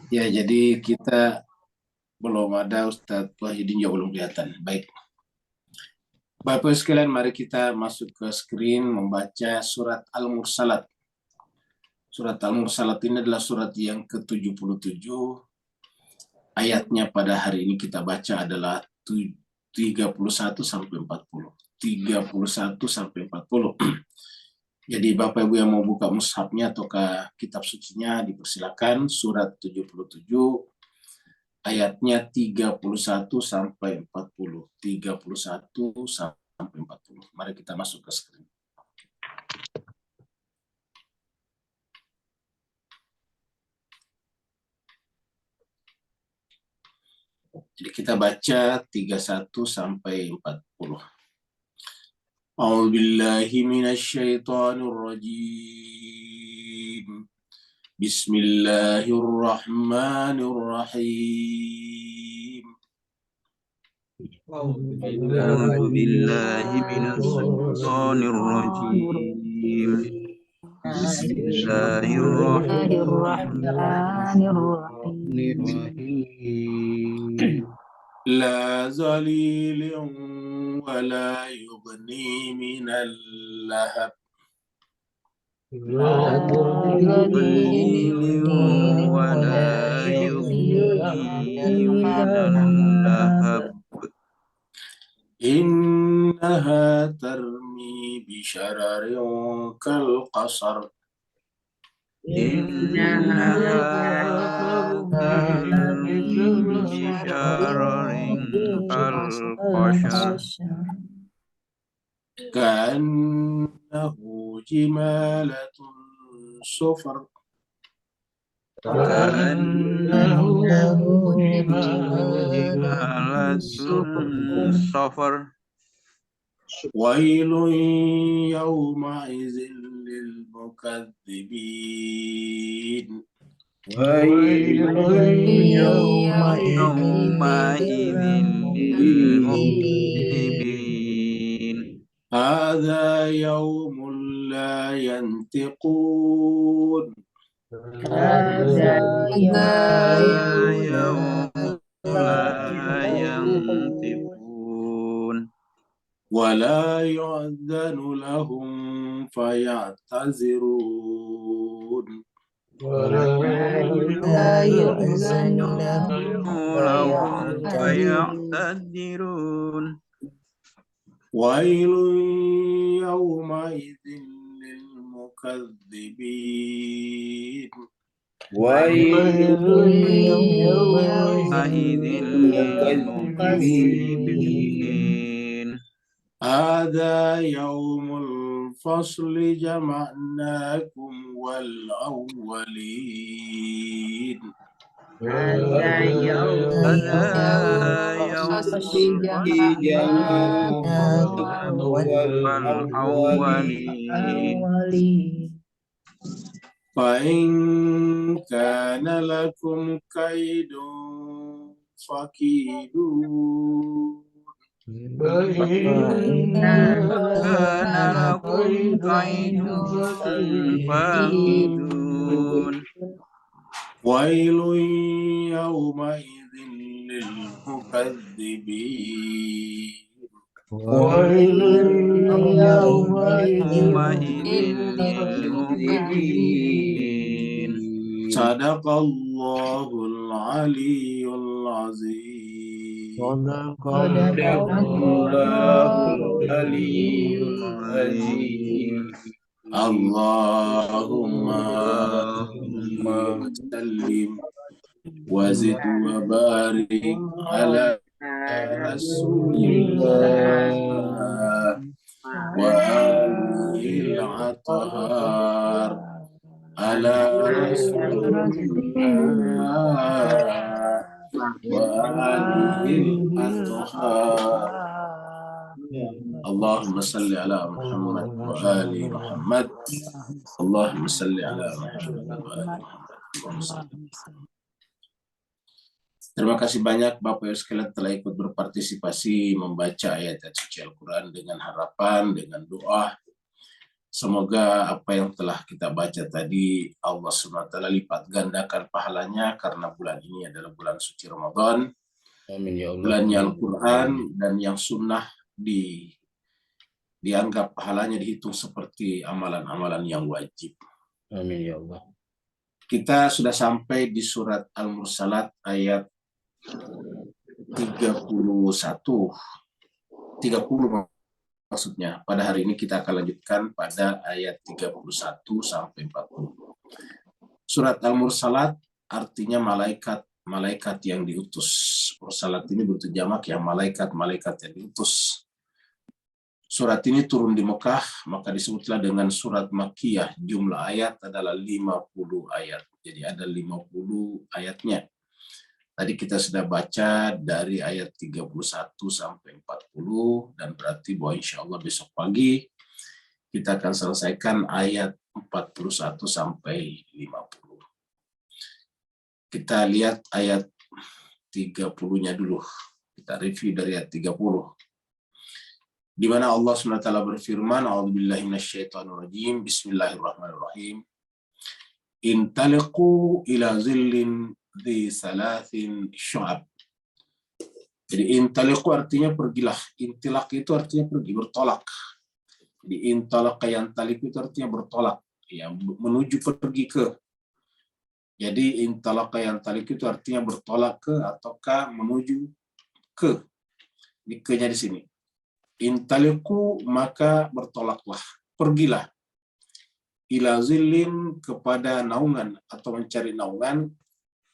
Ya, jadi kita belum ada Ustadz Wahidin juga belum kelihatan. Baik, Bapak sekalian, mari kita masuk ke screen membaca surat Al-Mursalat. Surat Al-Mursalat ini adalah surat yang ke-77. Ayatnya pada hari ini kita baca adalah 31 sampai 40. 31 sampai 40. Jadi Bapak Ibu yang mau buka mushafnya atau kitab sucinya dipersilakan, surat 77 ayatnya 31 sampai 40. 31 sampai 40. Mari kita masuk ke screen. Jadi kita baca 31 sampai 40. A'udzu billahi minasyaitonir rajim. Bismillahirrahmanirrahim. أعوذ بالله من الشيطان الرجيم. بسم الله الرحمن الرحيم. لا ظليل ولا يغني من اللهب. لا ظليل ولا يغني من اللهب. إنها ترمي بشرر كالقصر. إنها ترمي بشرر كالقصر كأنه جمالة صفر. كأنه جمالة صفر. ويل يومئذ للمكذبين. ويل يومئذ للمكذبين. هذا يوم لا ينطقون. هذا يوم لا ينطقون. ولا يؤذن لهم فيعتذرون. ولا يؤذن لهم فيعتذرون. ويل يومئذ للمكذبين. ويل يومئذ للمكذبين. هذا يوم الفصل جمعناكم والأولين. هذا يوم جمعناكم والأولين. فإن كان لكم كيد فكيدون. فإن كان لكم كيد فكيدون. ويل يومئذ للمكذبين. ويل يومئذ للمكذبين. صدق الله العلي العظيم. صدق الله العلي العظيم. اللهم سلم وزد وبارك على رسول الله وآله الأطهار. على رسول الله وآله الأطهار. اللهم صل على محمد وآل محمد. اللهم صل على محمد وآل محمد. Terima kasih banyak Bapak Ibu sekalian telah ikut berpartisipasi membaca ayat suci Al-Quran dengan harapan, dengan doa Semoga apa yang telah kita baca tadi Allah SWT lipat gandakan pahalanya, karena bulan ini adalah bulan suci Ramadan, Amin ya Allah. bulannya Amin. Al-Quran, dan yang sunnah dianggap pahalanya dihitung seperti amalan-amalan yang wajib. Amin ya Allah. Kita sudah sampai di surat Al-Mursalat ayat 30 maksudnya. Pada hari ini kita akan lanjutkan pada ayat 31 sampai 40. Surat Al-Mursalat artinya malaikat yang diutus. Mursalat ini bentuk jamak yang malaikat yang diutus. Surat ini turun di Mekah, maka disebutlah dengan surat Makkiyah. Jumlah ayat adalah 50 ayat. Jadi ada 50 ayatnya. Tadi kita sudah baca dari ayat 31 sampai 40, dan berarti bahwa insya Allah besok pagi kita akan selesaikan ayat 41 sampai 50. Kita lihat ayat 30-nya dulu. Kita review dari ayat 30. Di mana Allah SWT berfirman, A'udzubillahi minasyaitonirrajim, Bismillahirrahmanirrahim. Intaliqu ila zillin dhi salasin syu'ab. Jadi intaliqu artinya pergilah. Intilaq itu artinya pergi, bertolak. Jadi intalaqa yantaliq itu artinya bertolak, ya, menuju pergi ke. Jadi intalaqa yantaliq itu artinya bertolak ke ataukah menuju ke. Di ke-nya di sini. Intaliqu maka bertolaklah, pergilah. Ila zillin kepada naungan atau mencari naungan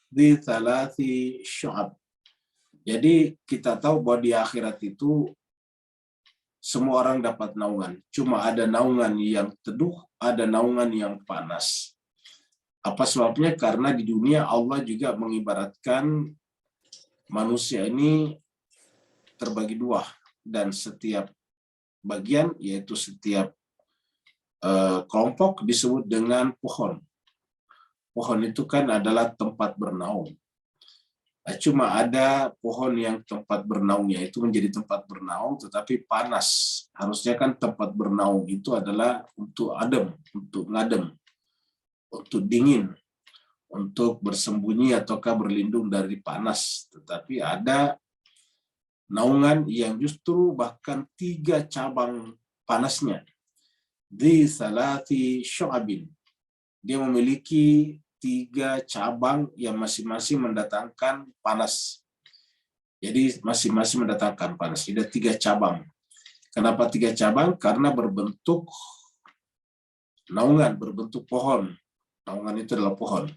di thalathi syu'ab. Jadi kita tahu bahwa di akhirat itu semua orang dapat naungan. Cuma ada naungan yang teduh, ada naungan yang panas. Apa sebabnya? Karena di dunia Allah juga mengibaratkan manusia ini terbagi dua, dan setiap bagian, yaitu setiap kelompok disebut dengan pohon. Pohon itu kan adalah tempat bernaung. Nah, cuma ada pohon yang tempat bernaungnya itu menjadi tempat bernaung tetapi panas. Harusnya kan tempat bernaung itu adalah untuk adem, untuk ngadem, untuk dingin, untuk bersembunyi ataukah berlindung dari panas. Tetapi ada naungan yang justru bahkan 3 cabang panasnya. Di salati syu'abin. Dia memiliki 3 cabang yang masing-masing mendatangkan panas. Jadi masing-masing mendatangkan panas. Ada 3 cabang. Kenapa 3 cabang? Karena berbentuk naungan, berbentuk pohon. Naungan itu adalah pohon.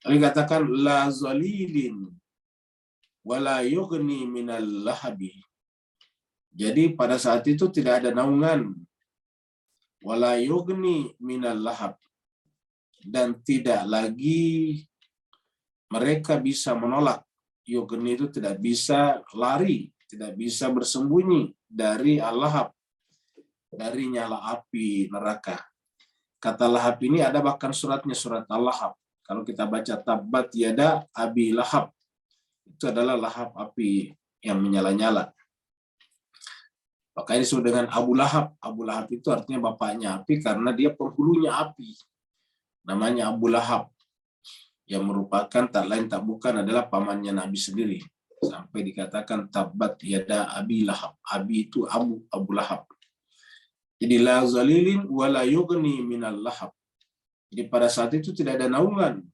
Lalu katakan la zalilin wala yughni minal lahabi. Jadi pada saat itu tidak ada naungan, wala yughni minal lahab, dan tidak lagi mereka bisa menolak. Yughni itu tidak bisa lari, tidak bisa bersembunyi dari al-lahab, dari nyala api neraka. Kata lahab ini ada bahkan suratnya, surat al-lahab. Kalau kita baca tabbat yada abi lahab, itu adalah lahap api yang menyala-nyala. Makanya disebut dengan Abu Lahab. Abu Lahab itu artinya bapaknya api karena dia penghulunya api. Namanya Abu Lahab, yang merupakan tak lain tak bukan adalah pamannya Nabi sendiri. Sampai dikatakan tabbat yada abi lahab. Abi itu Abu Lahab. Jadi la zalilin wa la yughni minal lahab. Jadi pada saat itu tidak ada naungan.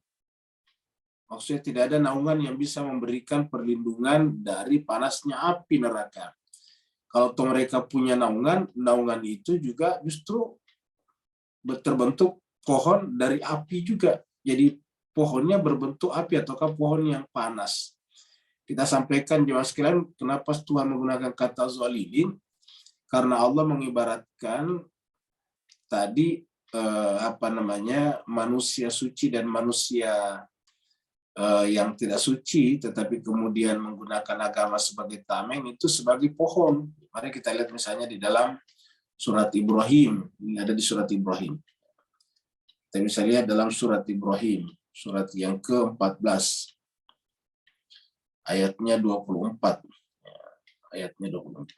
Maksudnya tidak ada naungan yang bisa memberikan perlindungan dari panasnya api neraka. Kalau mereka punya naungan, naungan itu juga justru terbentuk pohon dari api juga. Jadi pohonnya berbentuk api ataukah pohon yang panas. Kita sampaikan jemaah sekalian, kenapa Tuhan menggunakan kata zalilin? Karena Allah mengibaratkan tadi manusia suci dan manusia yang tidak suci, tetapi kemudian menggunakan agama sebagai tameng, itu sebagai pohon. Mari kita lihat misalnya di dalam surat Ibrahim. Ini ada di surat Ibrahim. Kita bisa lihat dalam surat Ibrahim, surat yang ke-14, ayatnya 24. Ayatnya 24.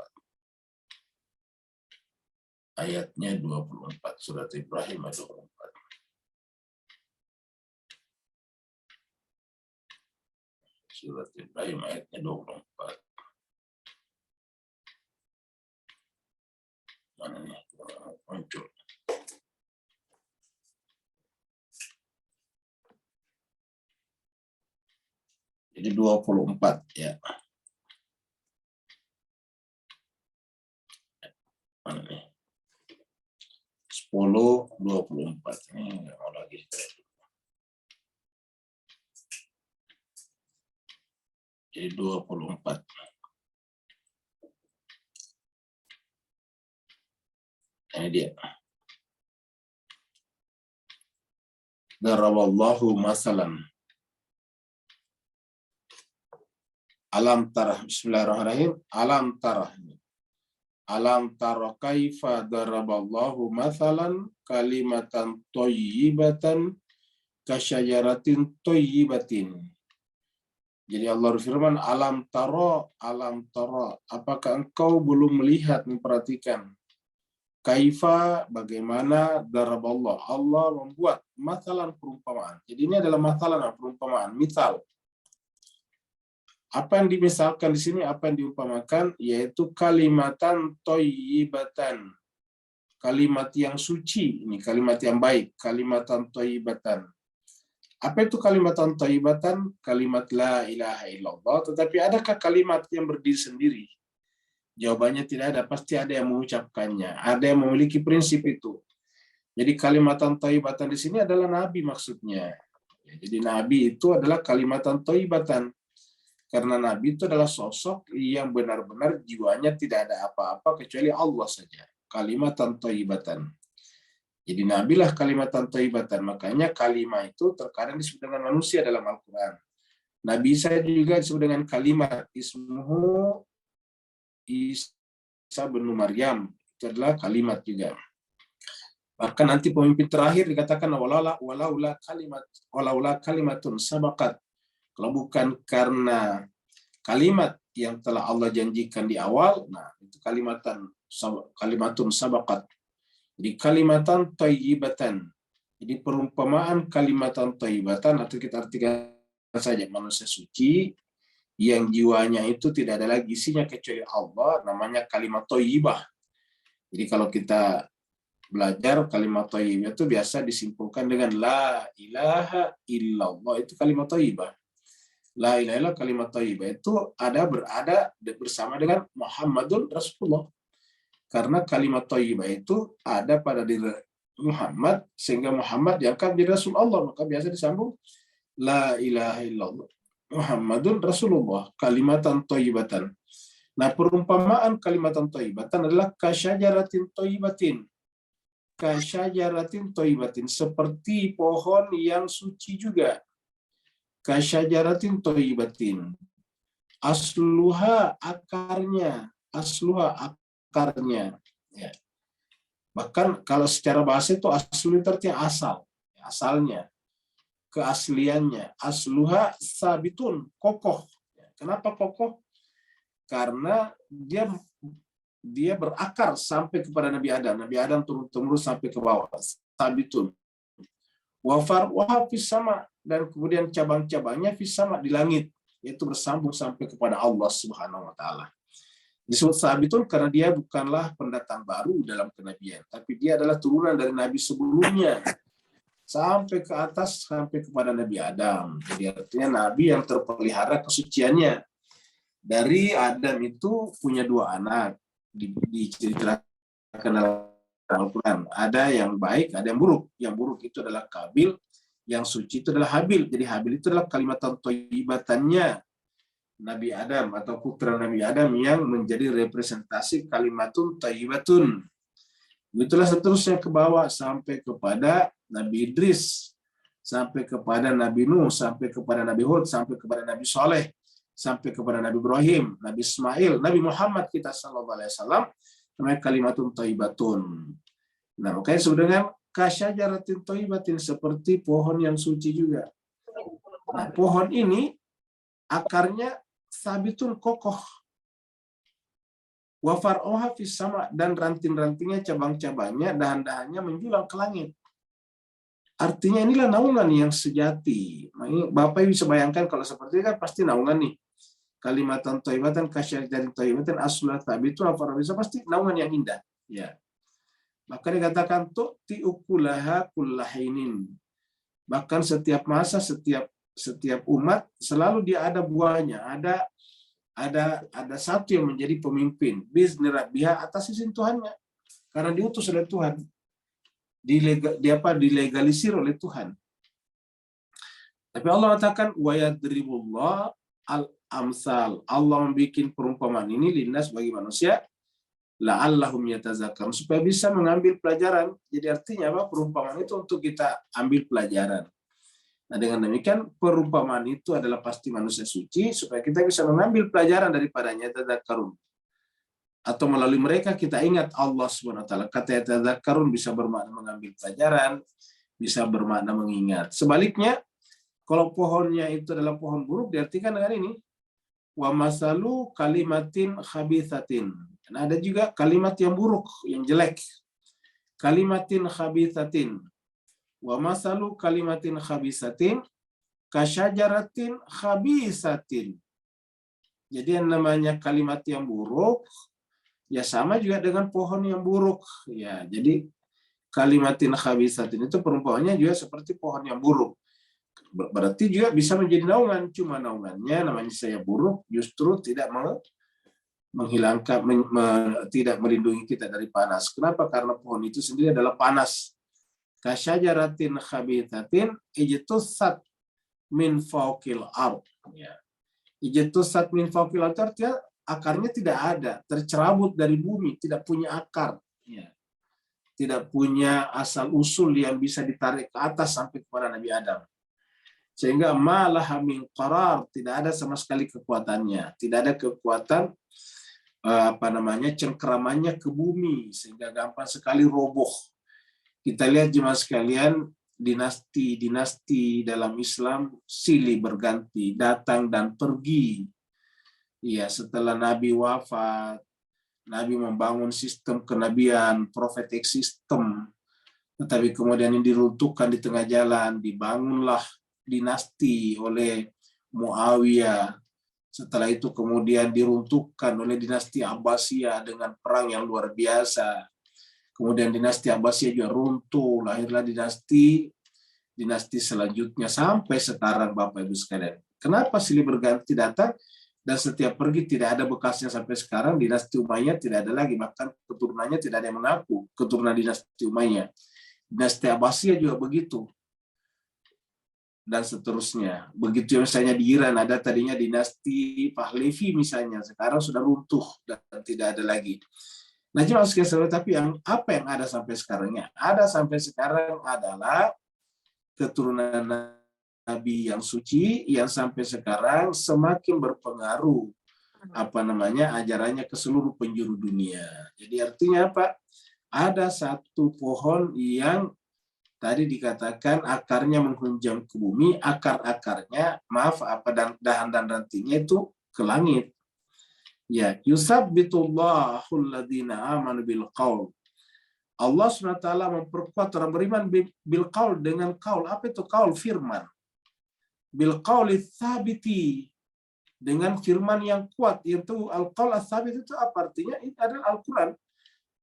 ayatnya 24. Surat Ibrahim ayat 24. Surat Ibrahim ayatnya 24. Mana nih? Muncul. Jadi 24 ya. Mana nih? 10, 24. Ini nggak mau lagi. Jadi 24. Ini dia. Daraballahu masalan. Alam tara. Bismillahirrahmanirrahim. Alam tara. Alam tara kaifa daraballahu masalan kalimatan thayyibatan kasyajaratin thayyibatin. Jadi Allah berfirman, alam tara, apakah engkau belum melihat, memperhatikan kaifa, bagaimana daraballah, Allah membuat masalan perumpamaan. Jadi ini adalah masalan perumpamaan, misal. Apa yang dimisalkan di sini, apa yang diumpamakan, yaitu kalimatan thayyibatan. Kalimat yang suci, ini kalimat yang baik, kalimatan thayyibatan. Apa itu kalimatan thayyibatan? Kalimat la ilaha illallah. Tetapi adakah kalimat yang berdiri sendiri? Jawabannya tidak ada. Pasti ada yang mengucapkannya. Ada yang memiliki prinsip itu. Jadi kalimatan thayyibatan di sini adalah Nabi maksudnya. Jadi Nabi itu adalah kalimatan thayyibatan. Karena Nabi itu adalah sosok yang benar-benar jiwanya tidak ada apa-apa kecuali Allah saja. Kalimatan thayyibatan. Jadi nabilah kalimatan thayyibatan. Makanya kalimat itu terkadang disebut dengan manusia dalam Al-Quran. Nabi Isa juga disebut dengan kalimat. Ismuhu Isa bin Maryam. Itu adalah kalimat juga. Bahkan nanti pemimpin terakhir dikatakan walaula kalimatun sabaqat. Kalau bukan karena kalimat yang telah Allah janjikan di awal, nah itu kalimatun sabaqat. Jadi kalimatan thayyibatan. Jadi perumpamaan kalimatan thayyibatan, atau kita artikan saja manusia suci yang jiwanya itu tidak ada lagi isinya kecuali Allah, namanya kalimat thayyibah. Jadi kalau kita belajar kalimat thayyibah itu biasa disimpulkan dengan la ilaha illallah, itu kalimat thayyibah. La ilaha illallah kalimat thayyibah itu berada bersama dengan Muhammadun Rasulullah. Karena kalimat thayyibah itu ada pada diri Muhammad, sehingga Muhammad diangkat jadi Rasul Allah, maka biasa disambung la ilaha illallah Muhammadun Rasulullah, kalimatan thayyibatan. Nah, perumpamaan kalimatan thayyibatan adalah kasyajaratin thayyibatin. Kasyajaratin thayyibatin, seperti pohon yang suci juga. Kasyajaratin thayyibatin. Asluha akarnya, ya. Bahkan kalau secara bahasa itu aslu itu artinya asal, asalnya, keasliannya. Asluha sabitun, kokoh. Kenapa kokoh? Karena dia berakar sampai kepada Nabi Adam. Nabi Adam turun-temurun sampai ke bawah. Sabitun. Wa far'uha fis sama, dan kemudian cabang-cabangnya fis sama, di langit, yaitu bersambung sampai kepada Allah Subhanahu wa taala. Disebut sabitun karena dia bukanlah pendatang baru dalam kenabian, tapi dia adalah turunan dari nabi sebelumnya sampai ke atas, sampai kepada Nabi Adam. Jadi artinya nabi yang terpelihara kesuciannya. Dari Adam itu punya 2 anak, diceritakan dalam Al-Quran. Ada yang baik, ada yang buruk. Yang buruk itu adalah Kabil, yang suci itu adalah Habil. Jadi Habil itu adalah kalimatan thayyibatannya Nabi Adam atau putra Nabi Adam yang menjadi representasi kalimatun thayyibatun. Itulah seterusnya ke bawah sampai kepada Nabi Idris, sampai kepada Nabi Nuh, sampai kepada Nabi Hud, sampai kepada Nabi Saleh, sampai kepada Nabi Ibrahim, Nabi Ismail, Nabi Muhammad kita sallallahu alaihi wasallam, namanya kalimatun thayyibatun. Nah, makanya sebenarnya kasyajaratin thayyibatin, seperti pohon yang suci juga. Nah, pohon ini akarnya sabitun, kokoh. Wa far'uha fis sama, dan ranting-rantingnya, cabang-cabangnya, dahan-dahannya menjulang ke langit. Artinya inilah naungan yang sejati. Bapak bisa bayangkan kalau seperti ini kan pasti naungan nih. Kalimatan thayyibatan kasyajarin thayyibatin asluha thabitun bisa pasti naungan yang indah. Ya. Maka dikatakan tu'ti ukulaha kullahinin. Bahkan setiap masa, setiap umat selalu dia ada buahnya, ada satu yang menjadi pemimpin biizni rabbiha atas izin Tuhannya, karena diutus oleh Tuhan, dilegalisir oleh Tuhan. Tapi Allah katakan wa yadribullah al-amsal, Allah membuat perumpamaan ini linnas bagi manusia la'allahum yatazakkarun, supaya bisa mengambil pelajaran. Jadi artinya apa? Perumpamaan itu untuk kita ambil pelajaran. Nah, dengan demikian perumpamaan itu adalah pasti manusia suci, supaya kita bisa mengambil pelajaran daripadanya, tadzakkarun. Atau melalui mereka kita ingat Allah Subhanahu wa taala. Kata tadzakkarun bisa bermakna mengambil pelajaran, bisa bermakna mengingat. Sebaliknya, kalau pohonnya itu adalah pohon buruk, diartikan dengan ini, wa masalu kalimatin khabithatin. Nah, ada juga kalimat yang buruk, yang jelek. Kalimatin khabithatin. Wa masalu kalimatin khabisatin kasyajaratin khabisatin. Jadi yang namanya kalimat yang buruk ya sama juga dengan pohon yang buruk. Ya, jadi kalimatin khabisatin itu perumpamaannya juga seperti pohon yang buruk. Berarti juga bisa menjadi naungan, cuma naungannya namanya saya buruk justru tidak menghilangkan, tidak melindungi kita dari panas. Kenapa? Karena pohon itu sendiri adalah panas. Kasyajaratin khabithatin ijtussat min fawqil ard. Ya. Ijtussat min fawqil ard artinya akarnya tidak ada, tercerabut dari bumi, tidak punya akar. Ya. Tidak punya asal usul yang bisa ditarik ke atas sampai kepada Nabi Adam. Sehingga malaha min qarar, tidak ada sama sekali kekuatannya, tidak ada kekuatan cengkeramannya ke bumi sehingga gampang sekali roboh. Kita lihat jemaah sekalian, dinasti dalam Islam silih berganti, datang dan pergi. Ya, setelah Nabi wafat, Nabi membangun sistem kenabian, prophetic system. Tetapi kemudian ini diruntuhkan di tengah jalan, dibangunlah dinasti oleh Muawiyah. Setelah itu kemudian diruntuhkan oleh dinasti Abbasiyah dengan perang yang luar biasa. Kemudian dinasti Abbasiyah juga runtuh, lahirlah dinasti selanjutnya sampai sekarang Bapak Ibu sekalian. Kenapa silih berganti datang dan setiap pergi tidak ada bekasnya sampai sekarang? Dinasti Umayyah tidak ada lagi, bahkan keturunannya tidak ada yang mengaku keturunan dinasti Umayyah. Dinasti Abbasiyah juga begitu. Dan seterusnya. Begitu misalnya di Iran ada tadinya dinasti Pahlavi misalnya, sekarang sudah runtuh dan tidak ada lagi. Nah, tapi apa yang ada sampai sekarangnya? Ada sampai sekarang adalah keturunan Nabi yang suci yang sampai sekarang semakin berpengaruh ajarannya ke seluruh penjuru dunia. Jadi artinya apa? Ada satu pohon yang tadi dikatakan akarnya menghunjam ke bumi, akar-akarnya dahan dan rantingnya itu ke langit. Ya, yusabbitullahu alladziina aamanu bil qaul. Allah SWT memperkuat orang beriman bil qaul, dengan qaul. Apa itu qaul? Firman. Bil qauli tsabiti, dengan firman yang kuat. Itu al-qaul ats-tsabit itu apa artinya? Itu adalah Al-Qur'an.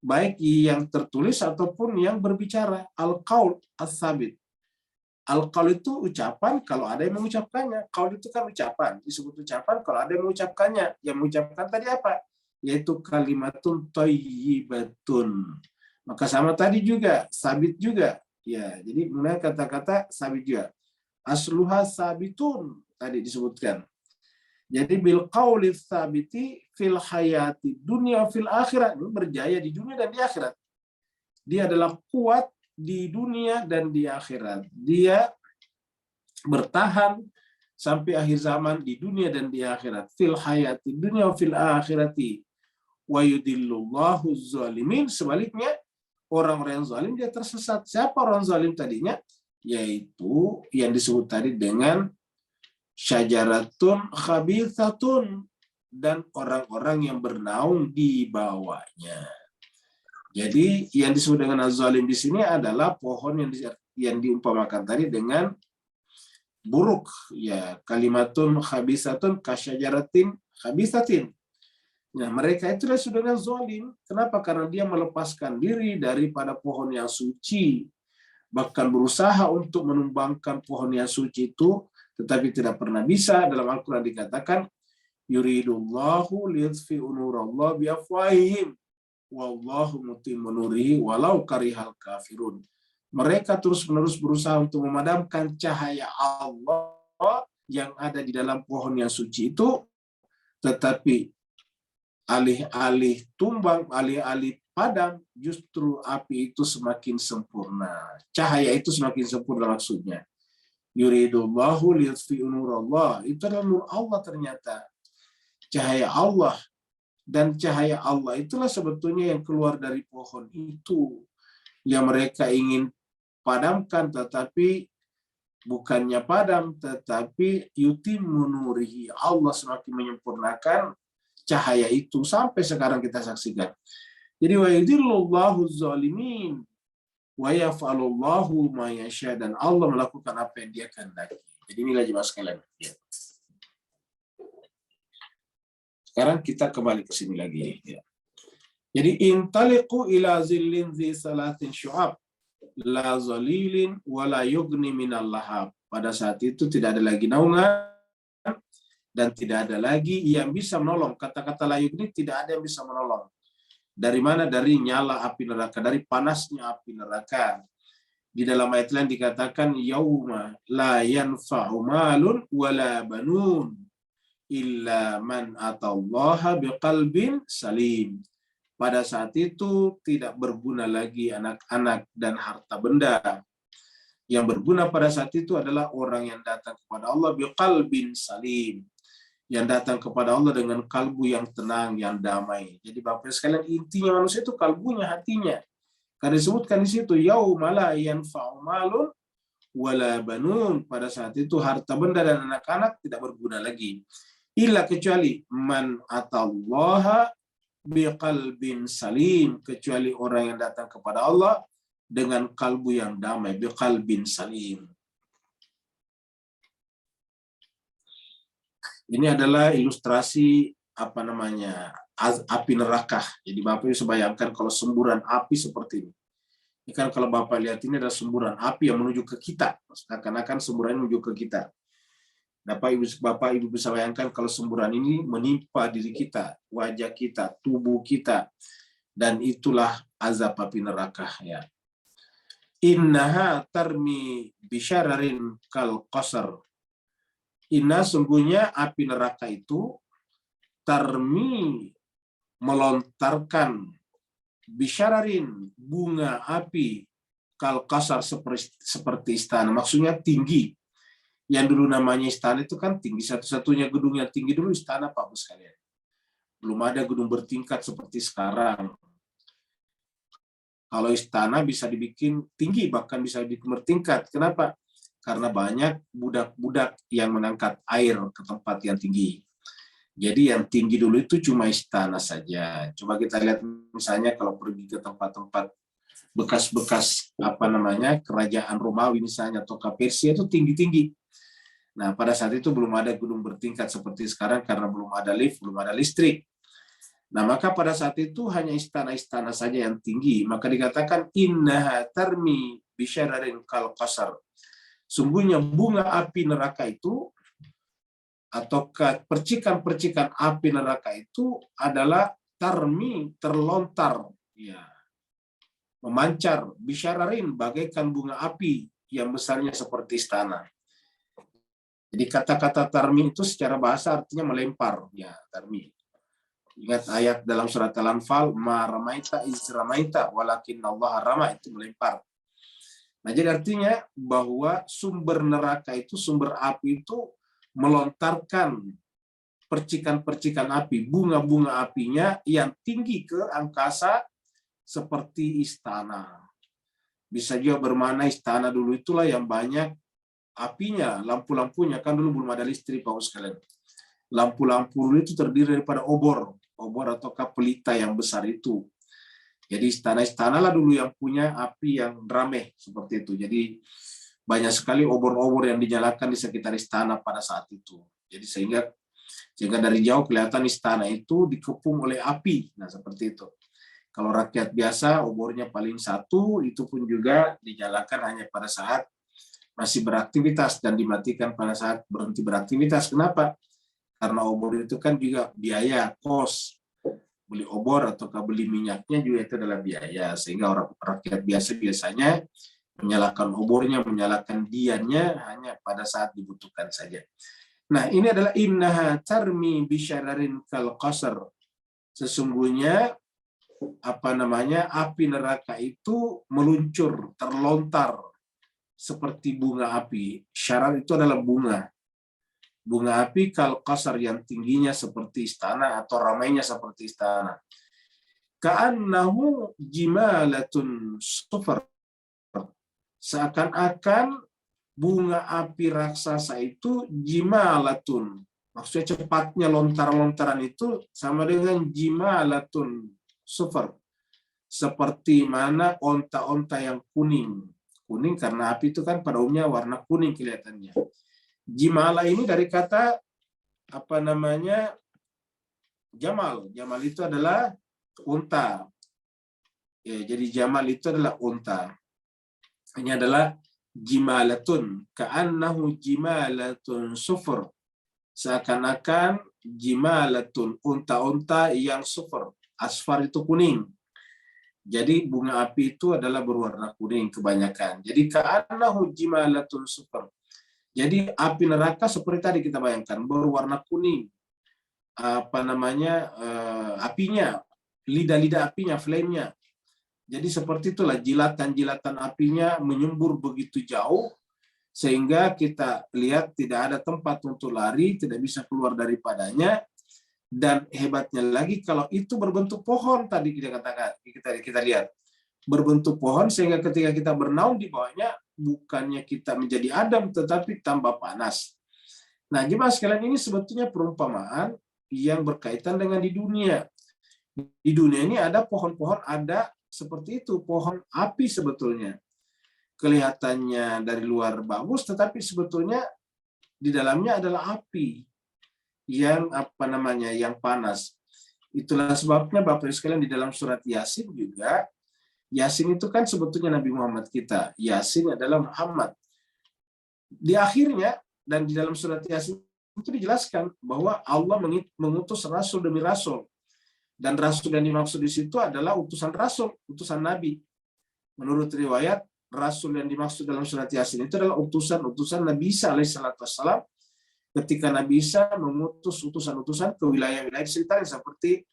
Baik yang tertulis ataupun yang berbicara. Al-qaul ats-tsabit. Al-qaul itu ucapan kalau ada yang mengucapkannya. Qaul itu kan ucapan. Disebut ucapan kalau ada yang mengucapkannya. Yang mengucapkan tadi apa? Yaitu kalimatun thayyibatun. Maka sama tadi juga, sabit juga. Ya, jadi mulai kata-kata sabit juga. Asluha sabitun tadi disebutkan. Jadi bil qauli tsabiti fil hayati dunia fil akhirat, ini berjaya di dunia dan di akhirat. Dia adalah kuat di dunia dan di akhirat. Dia bertahan sampai akhir zaman di dunia dan di akhirat. Fil hayati dunia fil akhirati wa yudillullahu zalimin. Sebaliknya orang-orang yang zalim dia tersesat. Siapa orang zalim tadinya? Yaitu yang disebut tadi dengan syajaratun khabithatun, dan orang-orang yang bernaung di bawahnya. Jadi yang disebut dengan az-zalim di sini adalah pohon yang diumpamakan tadi dengan buruk, ya, kalimatun khabisatun kasyajaratin khabisatin. Nah, mereka itu disebut dengan zalim. Kenapa? Karena dia melepaskan diri daripada pohon yang suci, bahkan berusaha untuk menumbangkan pohon yang suci itu, tetapi tidak pernah bisa. Dalam Al-Quran dikatakan, yuridullahu liyutfi'u nurallah biafwahihim wallahu mutimmu nurihi walau karihal kafirun. Mereka terus-menerus berusaha untuk memadamkan cahaya Allah yang ada di dalam pohon yang suci itu, tetapi alih-alih tumbang, alih-alih padam, justru api itu semakin sempurna. Cahaya itu semakin sempurna maksudnya. Yuridullahu liyutfi'u nurallah. Itu adalah nur Allah ternyata. Cahaya Allah. Dan cahaya Allah itulah sebetulnya yang keluar dari pohon itu. Yang mereka ingin padamkan, tetapi bukannya padam, tetapi yutimmu nurihi. Allah semakin menyempurnakan cahaya itu. Sampai sekarang kita saksikan. Jadi wa yudhillullahu zalimin wa yaf'alullahu ma yasha, dan Allah melakukan apa yang Dia kehendaki. Jadi inilah jemaah sekalian. Ya. Sekarang kita kembali ke sini lagi. Ya. Jadi intaliqu ila zillin zi salatin syu'ab la zalilin wa la yugni minal lahab. Pada saat itu tidak ada lagi naungan dan tidak ada lagi yang bisa menolong. Kata-kata la yugni, tidak ada yang bisa menolong. Dari mana? Dari nyala api neraka, dari panasnya api neraka. Di dalam ayat lain dikatakan yauma la yanfa'u malun wala banun illa man atallaha biqalbin salim. Pada saat itu tidak berguna lagi anak-anak dan harta benda. Yang berguna pada saat itu adalah orang yang datang kepada Allah biqalbin salim, yang datang kepada Allah dengan kalbu yang tenang, yang damai. Jadi Bapak sekalian, intinya manusia itu kalbunya, hatinya. Karena disebutkan di situ yauma la yanfa'u malun wala banun. Pada saat itu harta benda dan anak-anak tidak berguna lagi. Illa, kecuali man atallaha biqalbin salim, kecuali orang yang datang kepada Allah dengan kalbu yang damai, biqalbin salim. Ini adalah ilustrasi api neraka. Jadi Bapak bisa bayangkan kalau semburan api seperti ini. Ini kan kalau Bapak lihat, ini adalah semburan api yang menuju ke kita. Seakan-akan semburan menuju ke kita. Bapak Ibu bisa bayangkan kalau semburan ini menimpa diri kita, wajah kita, tubuh kita, dan itulah azab api neraka. Ya. Innaha tarmi bisyararin kal qasar. Inna, sungguhnya api neraka itu tarmi, melontarkan, bisyararin, bunga api, kal qasar, seperti istana. Maksudnya tinggi. Yang dulu namanya istana itu kan tinggi, satu-satunya gedung yang tinggi dulu istana, Pak Bos sekalian. Belum ada gedung bertingkat seperti sekarang. Kalau istana bisa dibikin tinggi, bahkan bisa dibikin bertingkat. Kenapa? Karena banyak budak-budak yang mengangkat air ke tempat yang tinggi. Jadi yang tinggi dulu itu cuma istana saja. Coba kita lihat misalnya kalau pergi ke tempat-tempat bekas-bekas kerajaan Romawi misalnya, atau Persia, itu tinggi-tinggi. Nah, pada saat itu belum ada gedung bertingkat seperti sekarang karena belum ada lift, belum ada listrik. Nah, maka pada saat itu hanya istana-istana saja yang tinggi. Maka dikatakan innaha tarmi bisyararin kal qasar. Sungguhnya bunga api neraka itu, atau percikan-percikan api neraka itu adalah tarmi, terlontar, ya, memancar, bisyararin, bagaikan bunga api yang besarnya seperti istana. Jadi kata-kata tarmi itu secara bahasa artinya melempar, ya, tarmi. Ingat ayat dalam surat Al-Anfal, ma ramaita iz ramaita walakin Allah rama, itu melempar. Nah, jadi artinya bahwa sumber neraka itu, sumber api itu melontarkan percikan-percikan api, bunga-bunga apinya yang tinggi ke angkasa seperti istana. Bisa juga bermakna istana dulu itulah yang banyak apinya, lampu-lampunya, kan dulu belum ada listrik, Pak sekalian. lampu-lampu itu terdiri daripada obor ataukah pelita yang besar itu. Jadi istana-istana lah dulu yang punya api yang ramai seperti itu. Jadi banyak sekali obor-obor yang dinyalakan di sekitar istana pada saat itu. Jadi sehingga dari jauh kelihatan istana itu dikepung oleh api. Nah, seperti itu. Kalau rakyat biasa, obornya paling satu, itu pun juga dinyalakan hanya pada saat masih beraktivitas dan dimatikan pada saat berhenti beraktivitas. Kenapa? Karena obor itu kan juga biaya, kos. Beli obor atau beli minyaknya juga itu adalah biaya. Sehingga orang rakyat biasa biasanya menyalakan obornya, menyalakan diannya hanya pada saat dibutuhkan saja. Nah, ini adalah innaha tarmi bisyararin kal qasr. Sesungguhnya api neraka itu meluncur, terlontar seperti bunga api. Syarar itu adalah bunga. Bunga api kal qasr yang tingginya seperti istana atau ramainya seperti istana. Ka'annahu jimalatun sufar. Seakan-akan bunga api raksasa itu jimalatun. Maksudnya cepatnya lontar-lontaran itu sama dengan jimalatun sufar. Seperti mana onta-onta yang kuning. Kuning karena api itu kan pada umumnya warna kuning kelihatannya. Jimala ini dari kata jamal. Jamal itu adalah unta. Ya, jadi jamal itu adalah unta. Ini adalah jimalatun. Ka'annahu jimalatun sufur. Seakan-akan jimalatun, unta-unta yang sufur. Asfar itu kuning. Jadi bunga api itu adalah berwarna kuning kebanyakan. Jadi ka'annahu jimalatun sufur. Jadi api neraka seperti tadi kita bayangkan berwarna kuning. Apinya, lidah-lidah apinya, flame-nya. Jadi seperti itulah jilatan-jilatan apinya menyembur begitu jauh sehingga kita lihat tidak ada tempat untuk lari, tidak bisa keluar daripadanya. Dan hebatnya lagi kalau itu berbentuk pohon tadi kita lihat. Berbentuk pohon sehingga ketika kita bernaung di bawahnya bukannya kita menjadi adem tetapi tambah panas. Nah, jemaah sekalian ini sebetulnya perumpamaan yang berkaitan dengan di dunia. Di dunia ini ada pohon-pohon, ada seperti itu, pohon api sebetulnya. Kelihatannya dari luar bagus tetapi sebetulnya di dalamnya adalah api yang yang panas. Itulah sebabnya Bapak Ibu sekalian di dalam surat Yasin juga, Yasin itu kan sebetulnya Nabi Muhammad kita. Yasin adalah Muhammad. Di akhirnya dan di dalam surat Yasin itu dijelaskan bahwa Allah mengutus rasul demi rasul. Dan rasul yang dimaksud di situ adalah utusan rasul, utusan Nabi. Menurut riwayat, rasul yang dimaksud dalam surat Yasin itu adalah utusan Nabi Isa alaihissalam ketika Nabi Isa mengutus utusan-utusan ke wilayah-wilayah sekitar seperti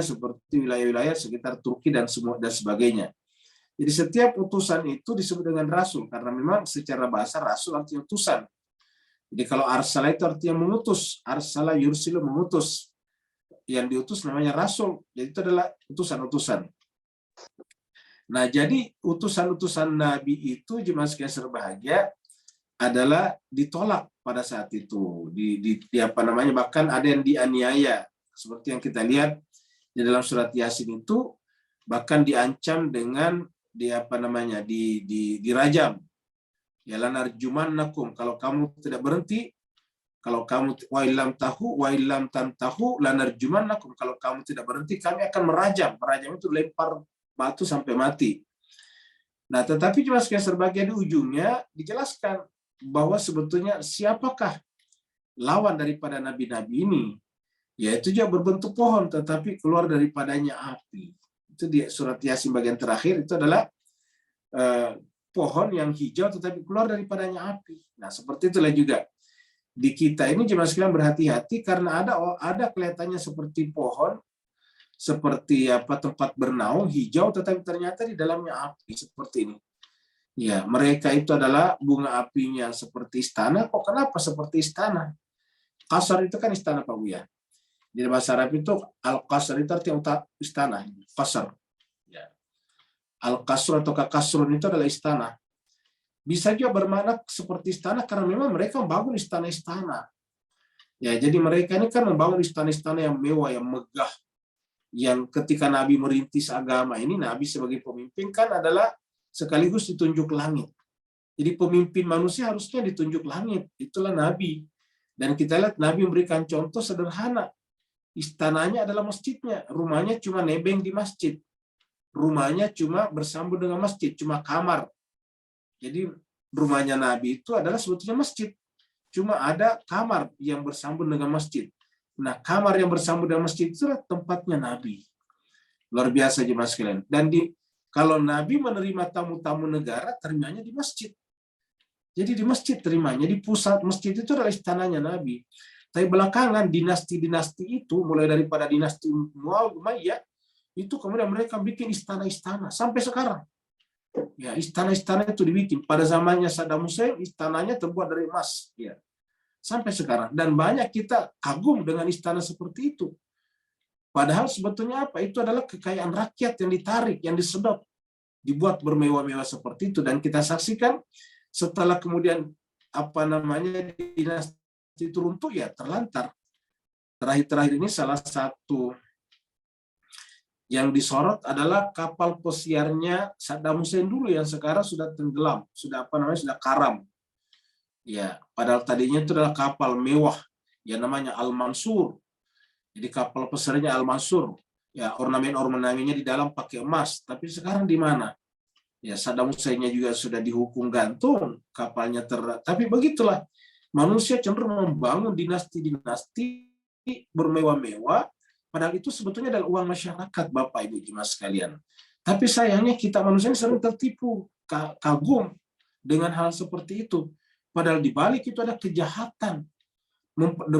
seperti wilayah-wilayah sekitar Turki dan sebagainya. Jadi setiap utusan itu disebut dengan rasul karena memang secara bahasa rasul artinya utusan. Jadi kalau arsala itu artinya mengutus, arsala yursilu mengutus. Yang diutus namanya rasul. Jadi itu adalah utusan-utusan. Nah, jadi utusan-utusan Nabi itu jemaah sekalian berbahagia adalah ditolak pada saat itu. Bahkan ada yang dianiaya. Seperti yang kita lihat di dalam surat Yasin itu bahkan diancam dengan dirajam. Ya lanarjumannakum, kalau kamu tidak berhenti, kalau kamu wa illam tantahu lanarjumannakum, kalau kamu tidak berhenti kami akan merajam. Merajam itu lempar batu sampai mati. Nah, tetapi cuma sekian serbagian di ujungnya dijelaskan bahwa sebetulnya siapakah lawan daripada nabi-nabi ini? Yaitu juga berbentuk pohon, tetapi keluar daripadanya api. Itu di surat Yasin bagian terakhir, itu adalah pohon yang hijau, tetapi keluar daripadanya api. Nah, seperti itulah juga. Di kita ini jemaah sekalian berhati-hati, karena ada kelihatannya seperti pohon, seperti tempat bernaung, hijau, tetapi ternyata di dalamnya api, seperti ini. Ya, mereka itu adalah bunga apinya seperti istana. Kok kenapa seperti istana? Qasar itu kan istana, Pak Buya. Di bahasa Arab itu al-qasr itu artinya istana, qasr. Ya. Al-qasr atau kasrun itu adalah istana. Bisa juga bermakna seperti istana karena memang mereka membangun istana-istana. Ya, jadi mereka ini kan membangun istana-istana yang mewah, yang megah, yang ketika Nabi merintis agama ini, Nabi sebagai pemimpin kan adalah sekaligus ditunjuk langit. Jadi pemimpin manusia harusnya ditunjuk langit, itulah Nabi. Dan kita lihat Nabi memberikan contoh sederhana. Istananya adalah masjidnya, rumahnya cuma nebeng di masjid. Rumahnya cuma bersambung dengan masjid, cuma kamar. Jadi rumahnya Nabi itu adalah sebetulnya masjid. Cuma ada kamar yang bersambung dengan masjid. Nah, kamar yang bersambung dengan masjid itulah tempatnya Nabi. Luar biasa jemaah sekalian. Dan kalau Nabi menerima tamu-tamu negara, terimanya di masjid. Jadi di masjid terimanya, di pusat masjid itu adalah istananya Nabi. Tapi belakangan dinasti-dinasti itu, mulai daripada dinasti Umayyah, itu kemudian mereka bikin istana-istana sampai sekarang. Ya, istana-istana itu dibikin. Pada zamannya Saddam Hussein, istananya terbuat dari emas. Ya, sampai sekarang. Dan banyak kita kagum dengan istana seperti itu. Padahal sebetulnya apa? Itu adalah kekayaan rakyat yang ditarik, yang disedot, dibuat bermewah-mewah seperti itu. Dan kita saksikan setelah kemudian dinasti itu runtuh, ya terlantar. Terakhir-terakhir ini salah satu yang disorot adalah kapal pesiarnya Saddam Hussein dulu yang sekarang sudah tenggelam, sudah sudah karam. Ya, padahal tadinya itu adalah kapal mewah yang namanya Al-Mansur. Jadi kapal pesiarnya Al-Mansur. Ya, ornamen-ornamennya di dalam pakai emas, tapi sekarang di mana? Ya, Saddam Hussein-nya juga sudah dihukum gantung, kapalnya tapi begitulah. Manusia cenderung membangun dinasti-dinasti bermewah-mewah, padahal itu sebetulnya adalah uang masyarakat, Bapak Ibu jemaah sekalian. Tapi sayangnya kita manusia sering tertipu, kagum dengan hal seperti itu. Padahal di balik itu ada kejahatan.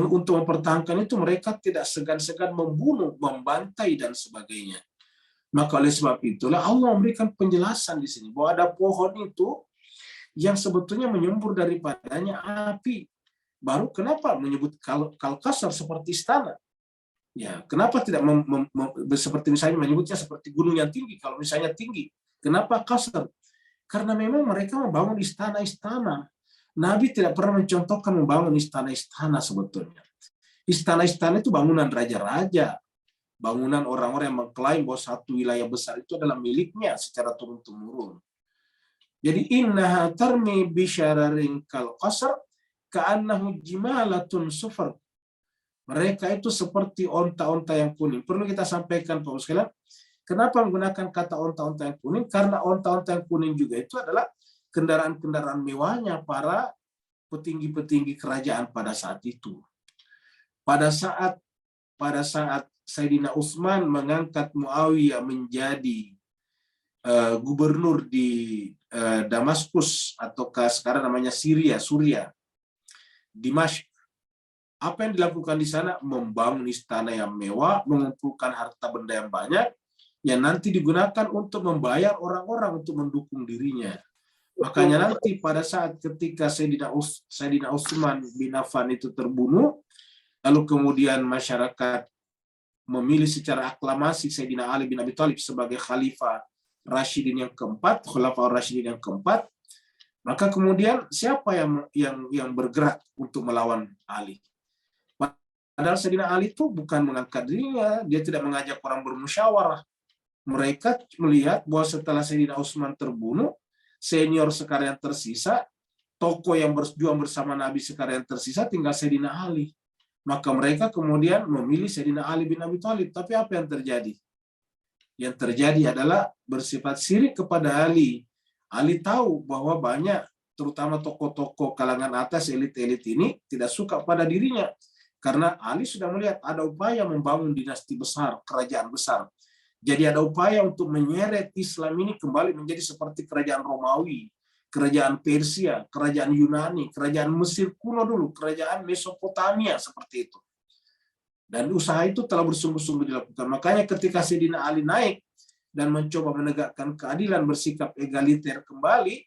Untuk mempertahankan itu mereka tidak segan-segan membunuh, membantai dan sebagainya. Maka oleh sebab itulah Allah memberikan penjelasan di sini bahwa ada pohon itu yang sebetulnya menyembur daripadanya api. Baru kenapa menyebut Kalkasar seperti istana? Ya, kenapa tidak seperti misalnya menyebutnya seperti gunung yang tinggi kalau misalnya tinggi? Kenapa Kasar? Karena memang mereka membangun istana-istana. Nabi tidak pernah mencontohkan membangun istana-istana sebetulnya. Istana-istana itu bangunan raja-raja, bangunan orang-orang yang mengklaim bahwa satu wilayah besar itu adalah miliknya secara turun-temurun. Jadi innaha tarmi bisyararin kal qasr ka'annahu jimalatun sufar. Mereka itu seperti onta-onta yang kuning. Perlu kita sampaikan Pak sekalian, kenapa menggunakan kata onta-onta yang kuning? Karena onta-onta yang kuning juga itu adalah kendaraan-kendaraan mewahnya para petinggi-petinggi kerajaan pada saat itu. Pada saat Sayyidina Utsman mengangkat Muawiyah menjadi gubernur di Damaskus ataukah sekarang namanya Suriah, Dimashq. Apa yang dilakukan di sana? Membangun istana yang mewah, mengumpulkan harta benda yang banyak, yang nanti digunakan untuk membayar orang-orang untuk mendukung dirinya. Makanya nanti pada saat ketika Sayyidina Utsman bin Affan itu terbunuh, lalu kemudian masyarakat memilih secara aklamasi Sayyidina Ali bin Abi Thalib sebagai Khalifah Rasyidin yang keempat, Khulafaur Rasyidin yang keempat, maka kemudian siapa yang bergerak untuk melawan Ali? Padahal Sayyidina Ali itu bukan mengangkat dirinya, dia tidak mengajak orang bermusyawarah. Mereka melihat bahwa setelah Sayyidina Utsman terbunuh, senior sekarang yang tersisa, tokoh yang berjuang bersama Nabi sekarang yang tersisa tinggal Sayyidina Ali. Maka mereka kemudian memilih Sayyidina Ali bin Abi Thalib. Tapi apa yang terjadi? Yang terjadi adalah bersifat syirik kepada Ali. Ali tahu bahwa banyak, terutama tokoh-tokoh kalangan atas, elit-elit ini tidak suka pada dirinya. Karena Ali sudah melihat ada upaya membangun dinasti besar, kerajaan besar. Jadi ada upaya untuk menyeret Islam ini kembali menjadi seperti kerajaan Romawi, kerajaan Persia, kerajaan Yunani, kerajaan Mesir kuno dulu, kerajaan Mesopotamia seperti itu. Dan usaha itu telah bersungguh-sungguh dilakukan. Makanya ketika Sayyidina Ali naik dan mencoba menegakkan keadilan, bersikap egaliter kembali,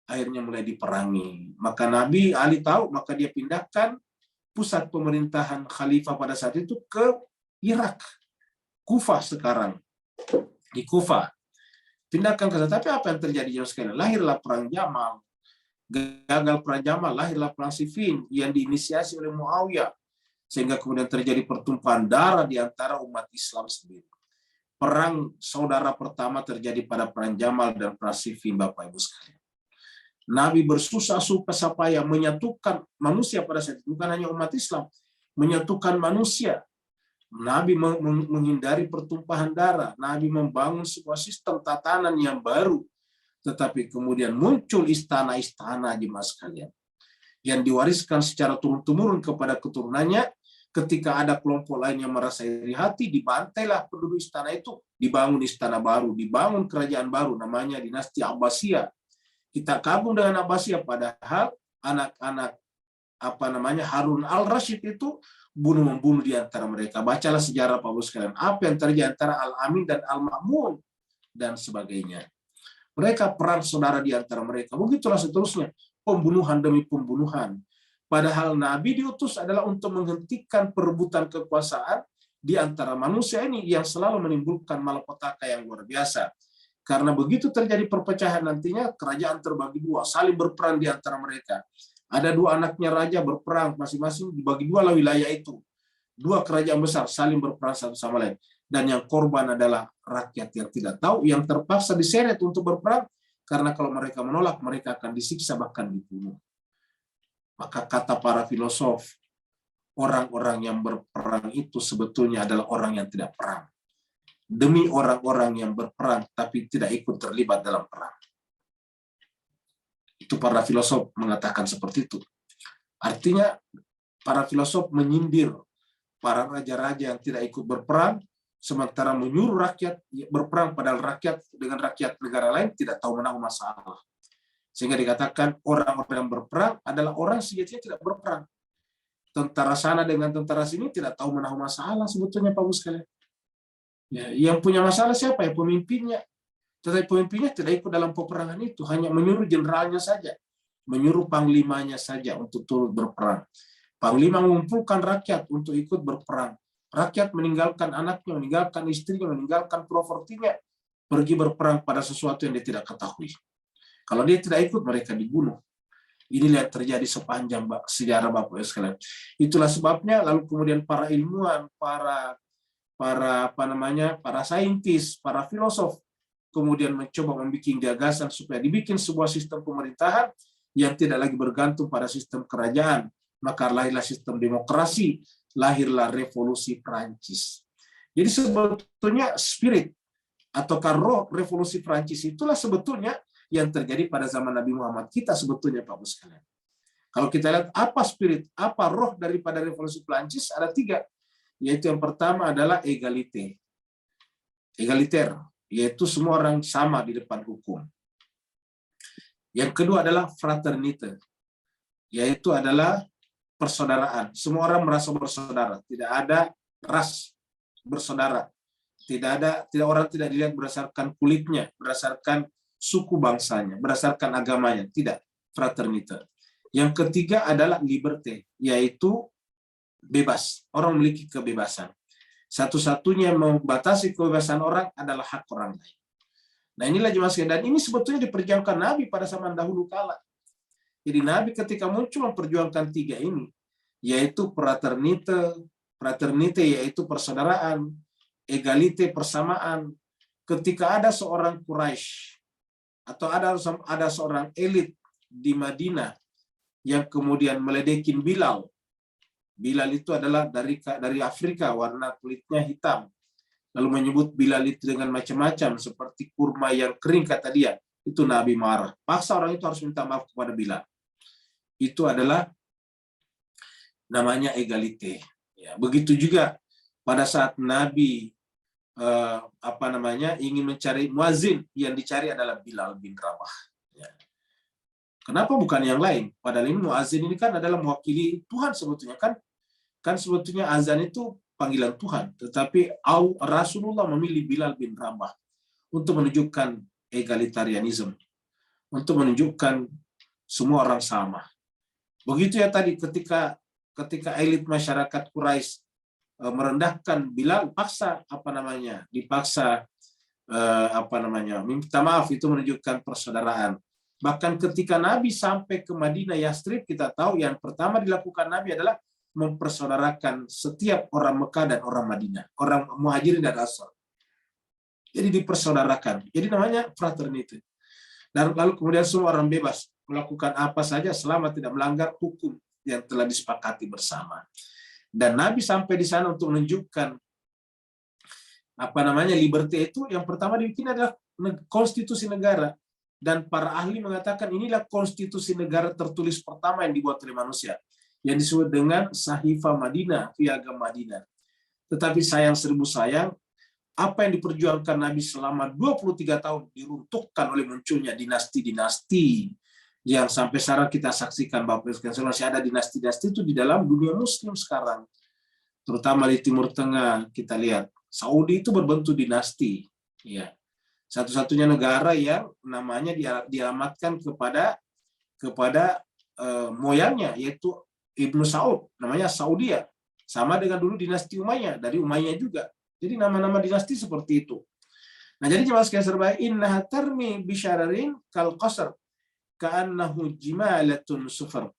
akhirnya mulai diperangi. Maka Nabi Ali tahu, maka dia pindahkan pusat pemerintahan khalifah pada saat itu ke Irak, Kufah sekarang. Di Kufah. Tindakan ke sana. Tapi apa yang terjadi jauh sekali? Lahirlah perang Jamal. Gagal perang Jamal, lahirlah perang Siffin yang diinisiasi oleh Muawiyah. sehingga kemudian terjadi pertumpahan darah di antara umat Islam sendiri. Perang saudara pertama terjadi pada perang Jamal dan perang Siffin, Bapak Ibu sekalian. Nabi bersusah-susah payah menyatukan manusia pada saat itu, bukan hanya umat Islam, menyatukan manusia. Nabi menghindari pertumpahan darah. Nabi membangun sebuah sistem tatanan yang baru. Tetapi kemudian muncul istana-istana jemaah sekalian yang diwariskan secara turun-temurun kepada keturunannya. Ketika ada kelompok lain yang merasa iri hati, dibantailah penduduk istana itu, dibangun istana baru, dibangun kerajaan baru, namanya dinasti Abbasiyah. Kita gabung dengan Abbasiyah, padahal anak-anak Harun al-Rasyid itu membunuh di antara mereka. Bacalah sejarah Pak Ibu sekalian, apa yang terjadi antara Al-Amin dan Al-Ma'mun dan sebagainya. Mereka perang saudara di antara mereka. Begitulah seterusnya, pembunuhan demi pembunuhan. Padahal Nabi diutus adalah untuk menghentikan perebutan kekuasaan di antara manusia ini yang selalu menimbulkan malapetaka yang luar biasa. Karena begitu terjadi perpecahan nantinya, kerajaan terbagi dua, saling berperang di antara mereka. Ada dua anaknya raja berperang, masing-masing dibagi dua lah wilayah itu. Dua kerajaan besar saling berperang satu sama lain. Dan yang korban adalah rakyat yang tidak tahu, yang terpaksa diseret untuk berperang, karena kalau mereka menolak, mereka akan disiksa bahkan dibunuh. Maka kata para filosof, orang-orang yang berperang itu sebetulnya adalah orang yang tidak perang. Demi orang-orang yang berperang tapi tidak ikut terlibat dalam perang. Itu para filosof mengatakan seperti itu. Artinya para filosof menyindir para raja-raja yang tidak ikut berperang, sementara menyuruh rakyat berperang, padahal rakyat dengan rakyat negara lain tidak tahu menahu masalah. Sehingga dikatakan orang-orang yang berperang adalah orang sejatinya tidak berperang. Tentara sana dengan tentara sini tidak tahu menahu masalah sebetulnya Pak Ibu sekalian. Ya, yang punya masalah siapa? Ya pemimpinnya. Tetapi pemimpinnya tidak ikut dalam peperangan itu, hanya menyuruh jenderalnya saja, menyuruh panglimanya saja untuk turut berperang. Panglima mengumpulkan rakyat untuk ikut berperang. Rakyat meninggalkan anaknya, meninggalkan istrinya, meninggalkan propertinya, pergi berperang pada sesuatu yang dia tidak ketahui. Kalau dia tidak ikut, mereka dibunuh. Inilah yang terjadi sepanjang sejarah Bapak Ibu sekalian. Itulah sebabnya lalu kemudian para ilmuwan, para saintis, para filosof kemudian mencoba membuat gagasan supaya dibikin sebuah sistem pemerintahan yang tidak lagi bergantung pada sistem kerajaan. Maka lahirlah sistem demokrasi, lahirlah revolusi Prancis. Jadi sebetulnya spirit atau roh revolusi Prancis itulah sebetulnya yang terjadi pada zaman Nabi Muhammad kita sebetulnya Pak Ibu sekalian. Kalau kita lihat apa spirit, apa roh daripada revolusi Prancis, ada 3. Yaitu yang pertama adalah egaliter, yaitu semua orang sama di depan hukum. Yang kedua adalah fraternite, yaitu adalah persaudaraan. Semua orang merasa bersaudara, tidak ada ras bersaudara. Orang tidak dilihat berdasarkan kulitnya, berdasarkan suku bangsanya, berdasarkan agamanya, tidak, fraternite. Yang ketiga adalah liberté, yaitu bebas. Orang memiliki kebebasan. Satu-satunya yang membatasi kebebasan orang adalah hak orang lain. Nah inilah jemaah sekalian, dan ini sebetulnya diperjuangkan Nabi pada zaman dahulu kala. Jadi Nabi ketika muncul memperjuangkan 3 ini, yaitu fraternite yaitu persaudaraan, egalite persamaan. Ketika ada seorang Quraisy atau ada seorang elit di Madinah yang kemudian meledekin Bilal. Bilal itu adalah dari Afrika, warna kulitnya hitam. Lalu menyebut Bilal itu dengan macam-macam, seperti kurma yang kering kata dia. Itu Nabi marah. Paksa orang itu harus minta maaf kepada Bilal. Itu adalah namanya egalite. Ya, begitu juga pada saat Nabi ingin mencari muazin, yang dicari adalah Bilal bin Rabah. Ya. Kenapa bukan yang lain? Padahal ini muazin ini kan adalah mewakili Tuhan sebetulnya kan sebetulnya azan itu panggilan Tuhan, tetapi Rasulullah memilih Bilal bin Rabah untuk menunjukkan egalitarianisme, untuk menunjukkan semua orang sama. Begitu ya tadi ketika elit masyarakat Quraisy merendahkan Bilal, dipaksa minta maaf, itu menunjukkan persaudaraan. Bahkan ketika Nabi sampai ke Madinah Yastrib, kita tahu yang pertama dilakukan Nabi adalah mempersaudarakan setiap orang Mekah dan orang Madinah, orang Muhajirin dan Ansar. Jadi dipersaudarakan. Jadi namanya fraternity. Dan lalu kemudian semua orang bebas melakukan apa saja selama tidak melanggar hukum yang telah disepakati bersama. Dan Nabi sampai di sana untuk menunjukkan liberty itu, yang pertama dibikin adalah konstitusi negara. Dan para ahli mengatakan inilah konstitusi negara tertulis pertama yang dibuat oleh manusia, yang disebut dengan Sahifah Madinah, Piagam Madinah. Tetapi sayang seribu sayang, apa yang diperjuangkan Nabi selama 23 tahun diruntuhkan oleh munculnya dinasti-dinasti yang sampai sekarang kita saksikan, Bapak Ibu, masih ada dinasti-dinasti itu di dalam dunia muslim sekarang. Terutama di Timur Tengah, kita lihat Saudi itu berbentuk dinasti, ya. Satu-satunya negara yang namanya dialamatkan kepada moyangnya, yaitu Ibnu Saud, namanya Saudia. Sama dengan dulu dinasti Umayyah, dari Umayyah juga. Jadi nama-nama dinasti seperti itu. Nah, jadi jemaah sekalian serbaik, innaha tarmi bisyararin kal qasr ka'annahu jimalatun sufar.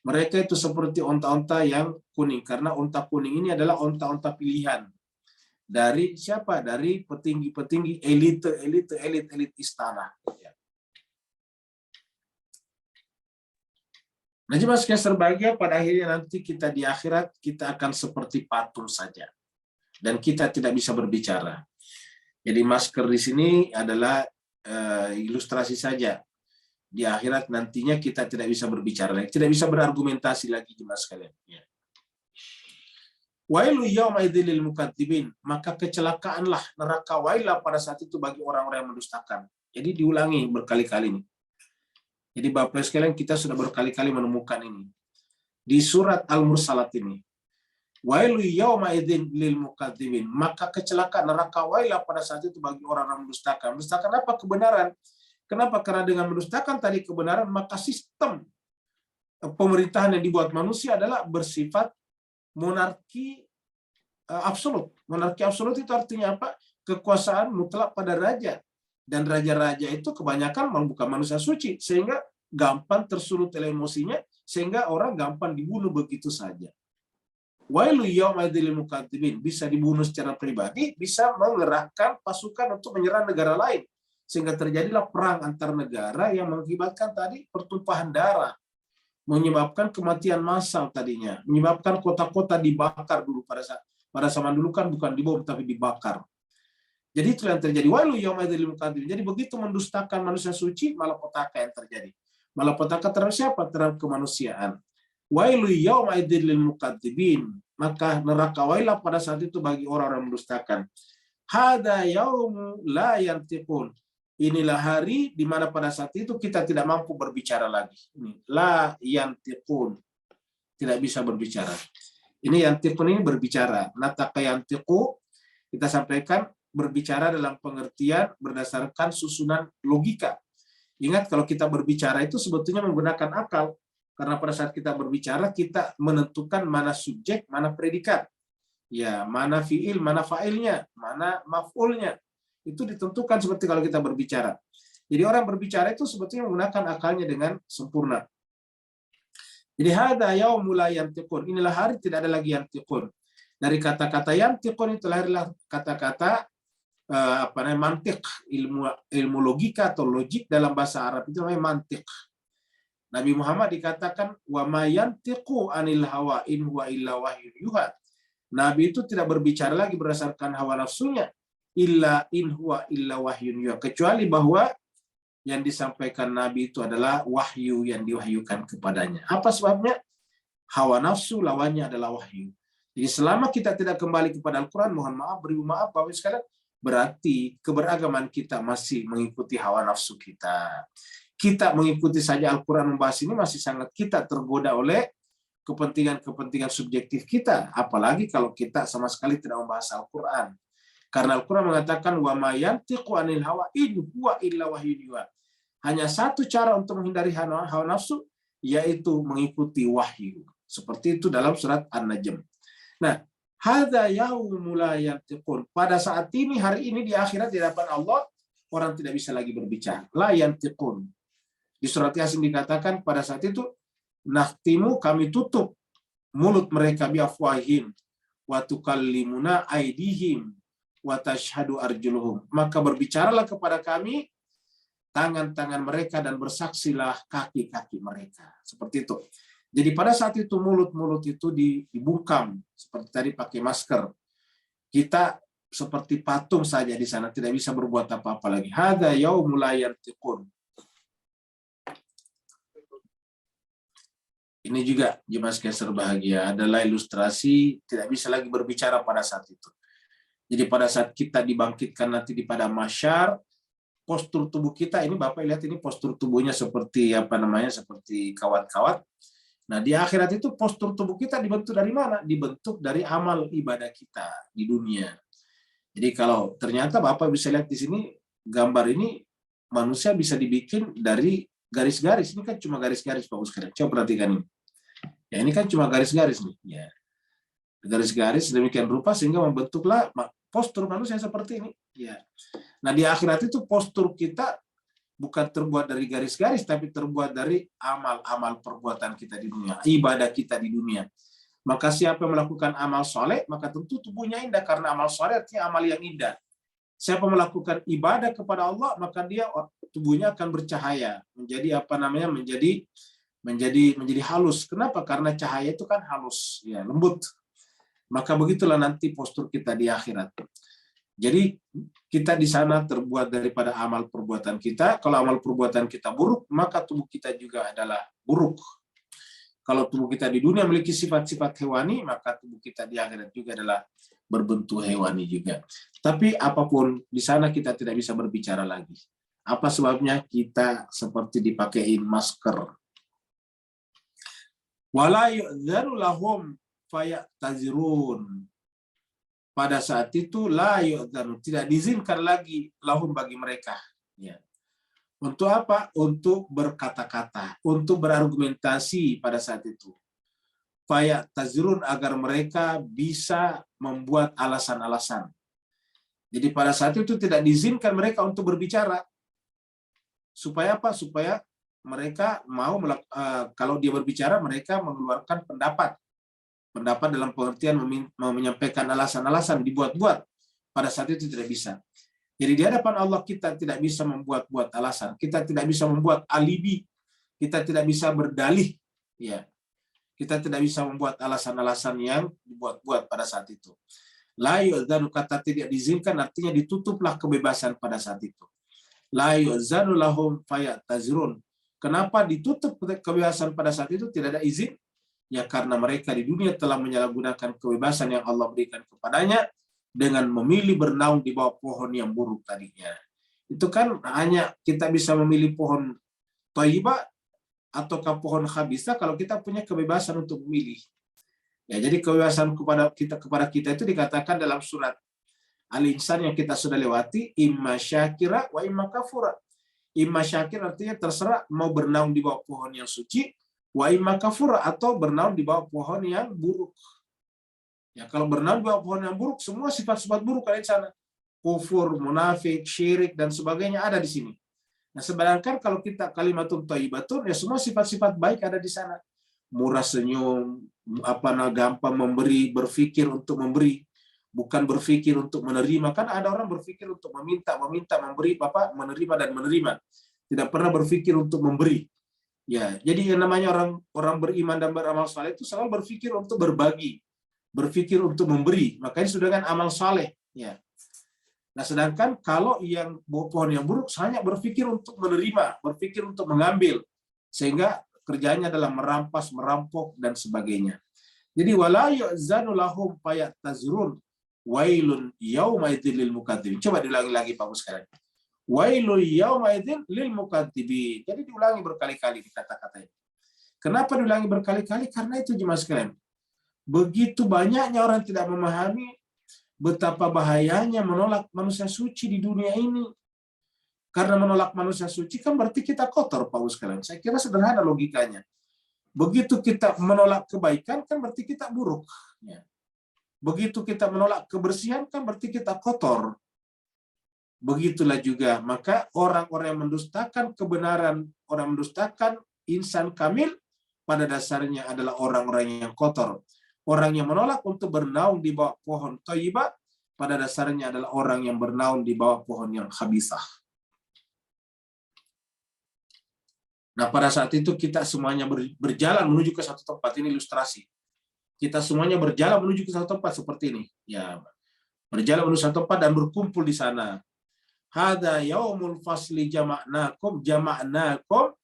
Mereka itu seperti onta-onta yang kuning, karena onta kuning ini adalah onta-onta pilihan dari siapa? Dari petinggi-petinggi elit istana. Nah, jemaah sekalian serbahagia, pada akhirnya nanti kita di akhirat kita akan seperti patung saja. Dan kita tidak bisa berbicara. Jadi masker di sini adalah ilustrasi saja. Di akhirat nantinya kita tidak bisa berbicara lagi, tidak bisa berargumentasi lagi, jemaah sekalian. Ya. Wailu yauma idzil lil mukadzibin, maka kecelakaanlah neraka wailah pada saat itu bagi orang-orang yang mendustakan. Jadi diulangi berkali-kali ini. Jadi Bapak sekalian, kita sudah berkali-kali menemukan ini di surat Al-Mursalat ini. Wailu yauma idzin lil mukadzibin, maka kecelakaan neraka wailah pada saat itu bagi orang yang mendustakan. Mendustakan apa? Kebenaran. Kenapa? Karena dengan mendustakan tadi kebenaran, maka sistem pemerintahan yang dibuat manusia adalah bersifat monarki absolut. Monarki absolut itu artinya apa? Kekuasaan mutlak pada raja. Dan raja-raja itu kebanyakan bukan manusia suci, sehingga gampang tersulut oleh emosinya, sehingga orang gampang dibunuh begitu saja. Wailu yauma idzil lil mukadzibin, bisa dibunuh secara pribadi, bisa mengerahkan pasukan untuk menyerang negara lain, sehingga terjadilah perang antar negara yang mengakibatkan tadi pertumpahan darah, menyebabkan kematian massal tadinya, menyebabkan kota-kota dibakar dulu pada zaman dulu kan bukan dibom tapi dibakar. Jadi itu yang terjadi. Wailu yauma idzil lil mukadzibin. Jadi begitu mendustakan manusia suci, malapetaka yang terjadi. Malapetaka terhadap siapa? Terhadap kemanusiaan. Wailu yauma idzil lil mukadzibin, maka neraka wailah pada saat itu bagi orang-orang mendustakan. Hada yaumu la yantiqun. Inilah hari di mana pada saat itu kita tidak mampu berbicara lagi. Ini la yantiqun, tidak bisa berbicara. Ini yantiqun ini berbicara. Nataka yantiqu kita sampaikan berbicara dalam pengertian berdasarkan susunan logika. Ingat, kalau kita berbicara itu sebetulnya menggunakan akal. Karena pada saat kita berbicara, kita menentukan mana subjek, mana predikat. Ya, mana fiil, mana fa'ilnya, mana maf'ulnya. Itu ditentukan seperti kalau kita berbicara. Jadi orang berbicara itu sebetulnya menggunakan akalnya dengan sempurna. Jadi hada yaumul la yantiqun. Inilah hari tidak ada lagi yantiqun. Dari kata-kata yantiqun itu lahirlah kata-kata mantik, ilmu logika atau logik dalam bahasa Arab itu namanya mantik. Nabi Muhammad dikatakan wa ma yantiqu anil hawa in huwa illa wahyun yuha. Nabi itu tidak berbicara lagi berdasarkan hawa nafsunya, illa in huwa illa wahyun yuha, kecuali bahwa yang disampaikan Nabi itu adalah wahyu yang diwahyukan kepadanya. Apa sebabnya? Hawa nafsu lawannya adalah wahyu. Jadi selama kita tidak kembali kepada Al-Quran, mohon maaf, beribu maaf Bapak sekalian, berarti keberagaman kita masih mengikuti hawa nafsu kita. Kita mengikuti saja Al-Quran membahas ini masih sangat kita tergoda oleh kepentingan-kepentingan subjektif kita. Apalagi kalau kita sama sekali tidak membahas Al-Quran. Karena Al-Quran mengatakan wa ma yantiqu anil hawa in huwa illa wahyun yuha. Hanya satu cara untuk menghindari hawa nafsu, yaitu mengikuti wahyu. Seperti itu dalam surat An-Najm. Nah, hadza yaumul la yantiqun. Pada saat ini, hari ini di akhirat di hadapan Allah, orang tidak bisa lagi berbicara. La yantiqun. Di surat Yasin dikatakan pada saat itu, nakhtimu, kami tutup mulut mereka biafwahim wa tukallimuna aydihim wa tashhadu arjuluhum. Maka berbicaralah kepada kami tangan-tangan mereka dan bersaksilah kaki-kaki mereka. Seperti itu. Jadi pada saat itu mulut-mulut itu dibungkam seperti tadi pakai masker. Kita seperti patung saja di sana, tidak bisa berbuat apa-apa lagi. Hadza yaumul la yantiqun. Ini juga jemaah sekalian berbahagia adalah ilustrasi tidak bisa lagi berbicara pada saat itu. Jadi pada saat kita dibangkitkan nanti di pada mahsyar, postur tubuh kita ini Bapak lihat ini postur tubuhnya seperti apa namanya, seperti kawat-kawat. Nah, di akhirat itu postur tubuh kita dibentuk dari mana? Dibentuk dari amal ibadah kita di dunia. Jadi kalau ternyata Bapak bisa lihat di sini gambar ini manusia bisa dibikin dari garis-garis. Ini kan cuma garis-garis Pak sekalian. Coba perhatikan ini. Ya ini kan cuma garis-garis nih. Ya. Garis-garis demikian rupa sehingga membentuklah postur manusia seperti ini. Ya. Nah, di akhirat itu postur kita bukan terbuat dari garis-garis, tapi terbuat dari amal-amal perbuatan kita di dunia, ibadah kita di dunia. Maka siapa yang melakukan amal soleh, maka tentu tubuhnya indah, karena amal soleh artinya amal yang indah. Siapa melakukan ibadah kepada Allah, maka dia tubuhnya akan bercahaya, menjadi apa namanya, menjadi halus. Kenapa? Karena cahaya itu kan halus, ya lembut. Maka begitulah nanti postur kita di akhirat. Jadi kita di sana terbuat daripada amal perbuatan kita. Kalau amal perbuatan kita buruk, maka tubuh kita juga adalah buruk. Kalau tubuh kita di dunia memiliki sifat-sifat hewani, maka tubuh kita di akhirat juga adalah berbentuk hewani juga. Tapi apapun di sana kita tidak bisa berbicara lagi. Apa sebabnya? Kita seperti dipakein masker. Wala yu'dzanu lahum fayatazirun. Pada saat itu la yu'dzanu, tidak diizinkan lagi lahum bagi mereka. Ya. Untuk apa? Untuk berkata-kata, untuk berargumentasi pada saat itu. Fayatazirun, agar mereka bisa membuat alasan-alasan. Jadi pada saat itu tidak diizinkan mereka untuk berbicara. Supaya apa? Supaya mereka mau kalau dia berbicara mereka mengeluarkan pendapat. Pendapat dalam pengertian menyampaikan alasan-alasan dibuat-buat. Pada saat itu tidak bisa. Jadi di hadapan Allah kita tidak bisa membuat-buat alasan. Kita tidak bisa membuat alibi. Kita tidak bisa berdalih. Ya. Kita tidak bisa membuat alasan-alasan yang dibuat-buat pada saat itu. La yu'dzanu, kata tidak diizinkan artinya ditutuplah kebebasan pada saat itu. La yu'dzanu lahum fayatazirun. Kenapa ditutup kebebasan pada saat itu, tidak ada izin? Ya karena mereka di dunia telah menyalahgunakan kebebasan yang Allah berikan kepadanya dengan memilih bernaung di bawah pohon yang buruk tadinya. Itu kan hanya kita bisa memilih pohon thayyibah ataukah pohon khabithah kalau kita punya kebebasan untuk memilih. Ya, jadi kebebasan kepada kita itu dikatakan dalam surat Al-Insan yang kita sudah lewati, imma syakira wa imma kafura. Imma syakir artinya terserah mau bernaung di bawah pohon yang suci, wa imma kafura, atau bernaung di bawah pohon yang buruk. Ya, kalau bernaung di bawah pohon yang buruk, semua sifat-sifat buruk ada di sana. Kufur, munafik, syirik, dan sebagainya ada di sini. Nah, sedangkan kalau kita kalimatun thayyibatun, ya semua sifat-sifat baik ada di sana. Murah senyum, gampang memberi, berpikir untuk memberi, bukan berpikir untuk menerima. Kan ada orang berpikir untuk meminta, memberi, menerima dan menerima. Tidak pernah berpikir untuk memberi. Ya, jadi yang namanya orang beriman dan beramal saleh itu selalu berpikir untuk berbagi, berpikir untuk memberi. Makanya sudah kan amal saleh. Ya. Nah, sedangkan kalau yang pohon yang buruk hanya berpikir untuk menerima, berpikir untuk mengambil, sehingga kerjanya adalah merampas, merampok dan sebagainya. Jadi wala yu'zanu lahum fayatazirun wailun yauma idzil lil mukadzibin. Coba diulangi lagi Pak sekalian. Wailun yauma idzil lil mukadzibin. Jadi diulangi berkali-kali kata-kata ini. Kenapa diulangi berkali-kali? Karena itu jemaah sekalian. Begitu banyaknya orang tidak memahami betapa bahayanya menolak manusia suci di dunia ini. Karena menolak manusia suci kan berarti kita kotor, Pak sekalian. Saya kira sederhana logikanya. Begitu kita menolak kebaikan kan berarti kita buruk. Begitu kita menolak kebersihan kan berarti kita kotor. Begitulah juga, maka orang-orang yang mendustakan kebenaran, orang mendustakan insan kamil, pada dasarnya adalah orang-orang yang kotor. Orang yang menolak untuk bernaung di bawah pohon thayyibah pada dasarnya adalah orang yang bernaung di bawah pohon yang khabithah. Nah, pada saat itu kita semuanya berjalan menuju ke satu tempat. Ini ilustrasi. Kita semuanya berjalan menuju ke satu tempat seperti ini. Ya, berjalan menuju satu tempat dan berkumpul di sana. Hada yaumul fasli jama'nakum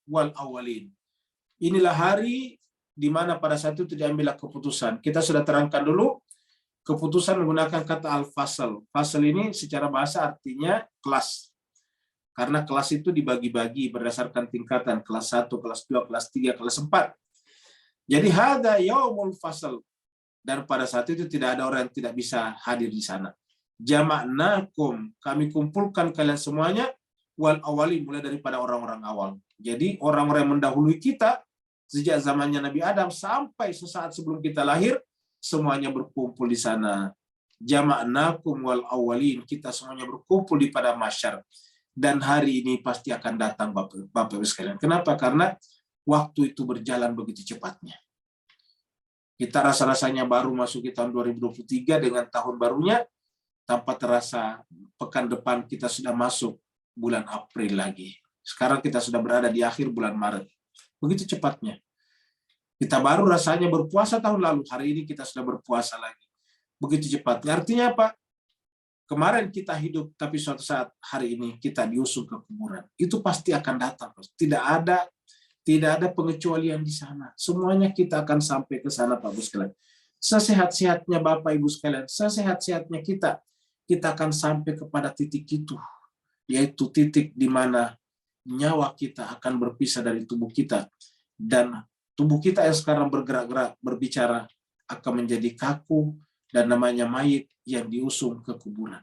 wal awalin. Inilah hari di mana pada saat itu diambil keputusan. Kita sudah terangkan dulu keputusan menggunakan kata al-fasl. Fasl ini secara bahasa artinya kelas. Karena kelas itu dibagi-bagi berdasarkan tingkatan, kelas 1, kelas 2, kelas 3, kelas 4. Jadi hada yaumul fasl. Dan pada saat itu tidak ada orang yang tidak bisa hadir di sana. Jama'nakum, kami kumpulkan kalian semuanya, wal awali, mulai daripada orang-orang awal. Jadi orang-orang yang mendahului kita sejak zamannya Nabi Adam sampai sesaat sebelum kita lahir, semuanya berkumpul di sana. Jama'nakum wal awalin, kita semuanya berkumpul di pada mahsyar. Dan hari ini pasti akan datang Bapak-Ibu sekalian. Kenapa? Karena waktu itu berjalan begitu cepatnya. Kita rasa-rasanya baru masuk di tahun 2023 dengan tahun barunya, tanpa terasa pekan depan kita sudah masuk bulan April lagi. Sekarang kita sudah berada di akhir bulan Maret. Begitu cepatnya. Kita baru rasanya berpuasa tahun lalu, hari ini kita sudah berpuasa lagi. Begitu cepatnya. Artinya apa? Kemarin kita hidup, tapi suatu saat hari ini kita diusung ke kuburan. Itu pasti akan datang. Tidak ada pengecualian di sana. Semuanya kita akan sampai ke sana, Pak Ibu sekalian. Sesehat-sehatnya Bapak Ibu sekalian, sesehat-sehatnya kita akan sampai kepada titik itu, yaitu titik di mana nyawa kita akan berpisah dari tubuh kita, dan tubuh kita yang sekarang bergerak-gerak, berbicara, akan menjadi kaku, dan namanya mayit yang diusung ke kuburan.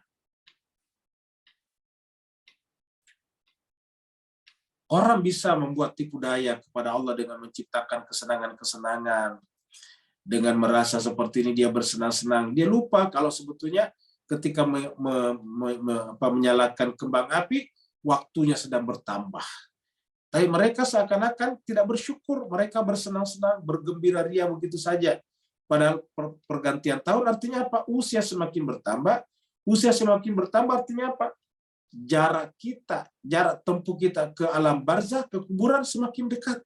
Orang bisa membuat tipu daya kepada Allah dengan menciptakan kesenangan-kesenangan, dengan merasa seperti ini dia bersenang-senang. Dia lupa kalau sebetulnya ketika menyalakan kembang api, waktunya sedang bertambah. Tapi mereka seakan-akan tidak bersyukur, mereka bersenang-senang, bergembira ria begitu saja. Padahal pergantian tahun artinya apa? Usia semakin bertambah. Usia semakin bertambah artinya apa? Jarak tempuh kita ke alam barzah, ke kuburan semakin dekat.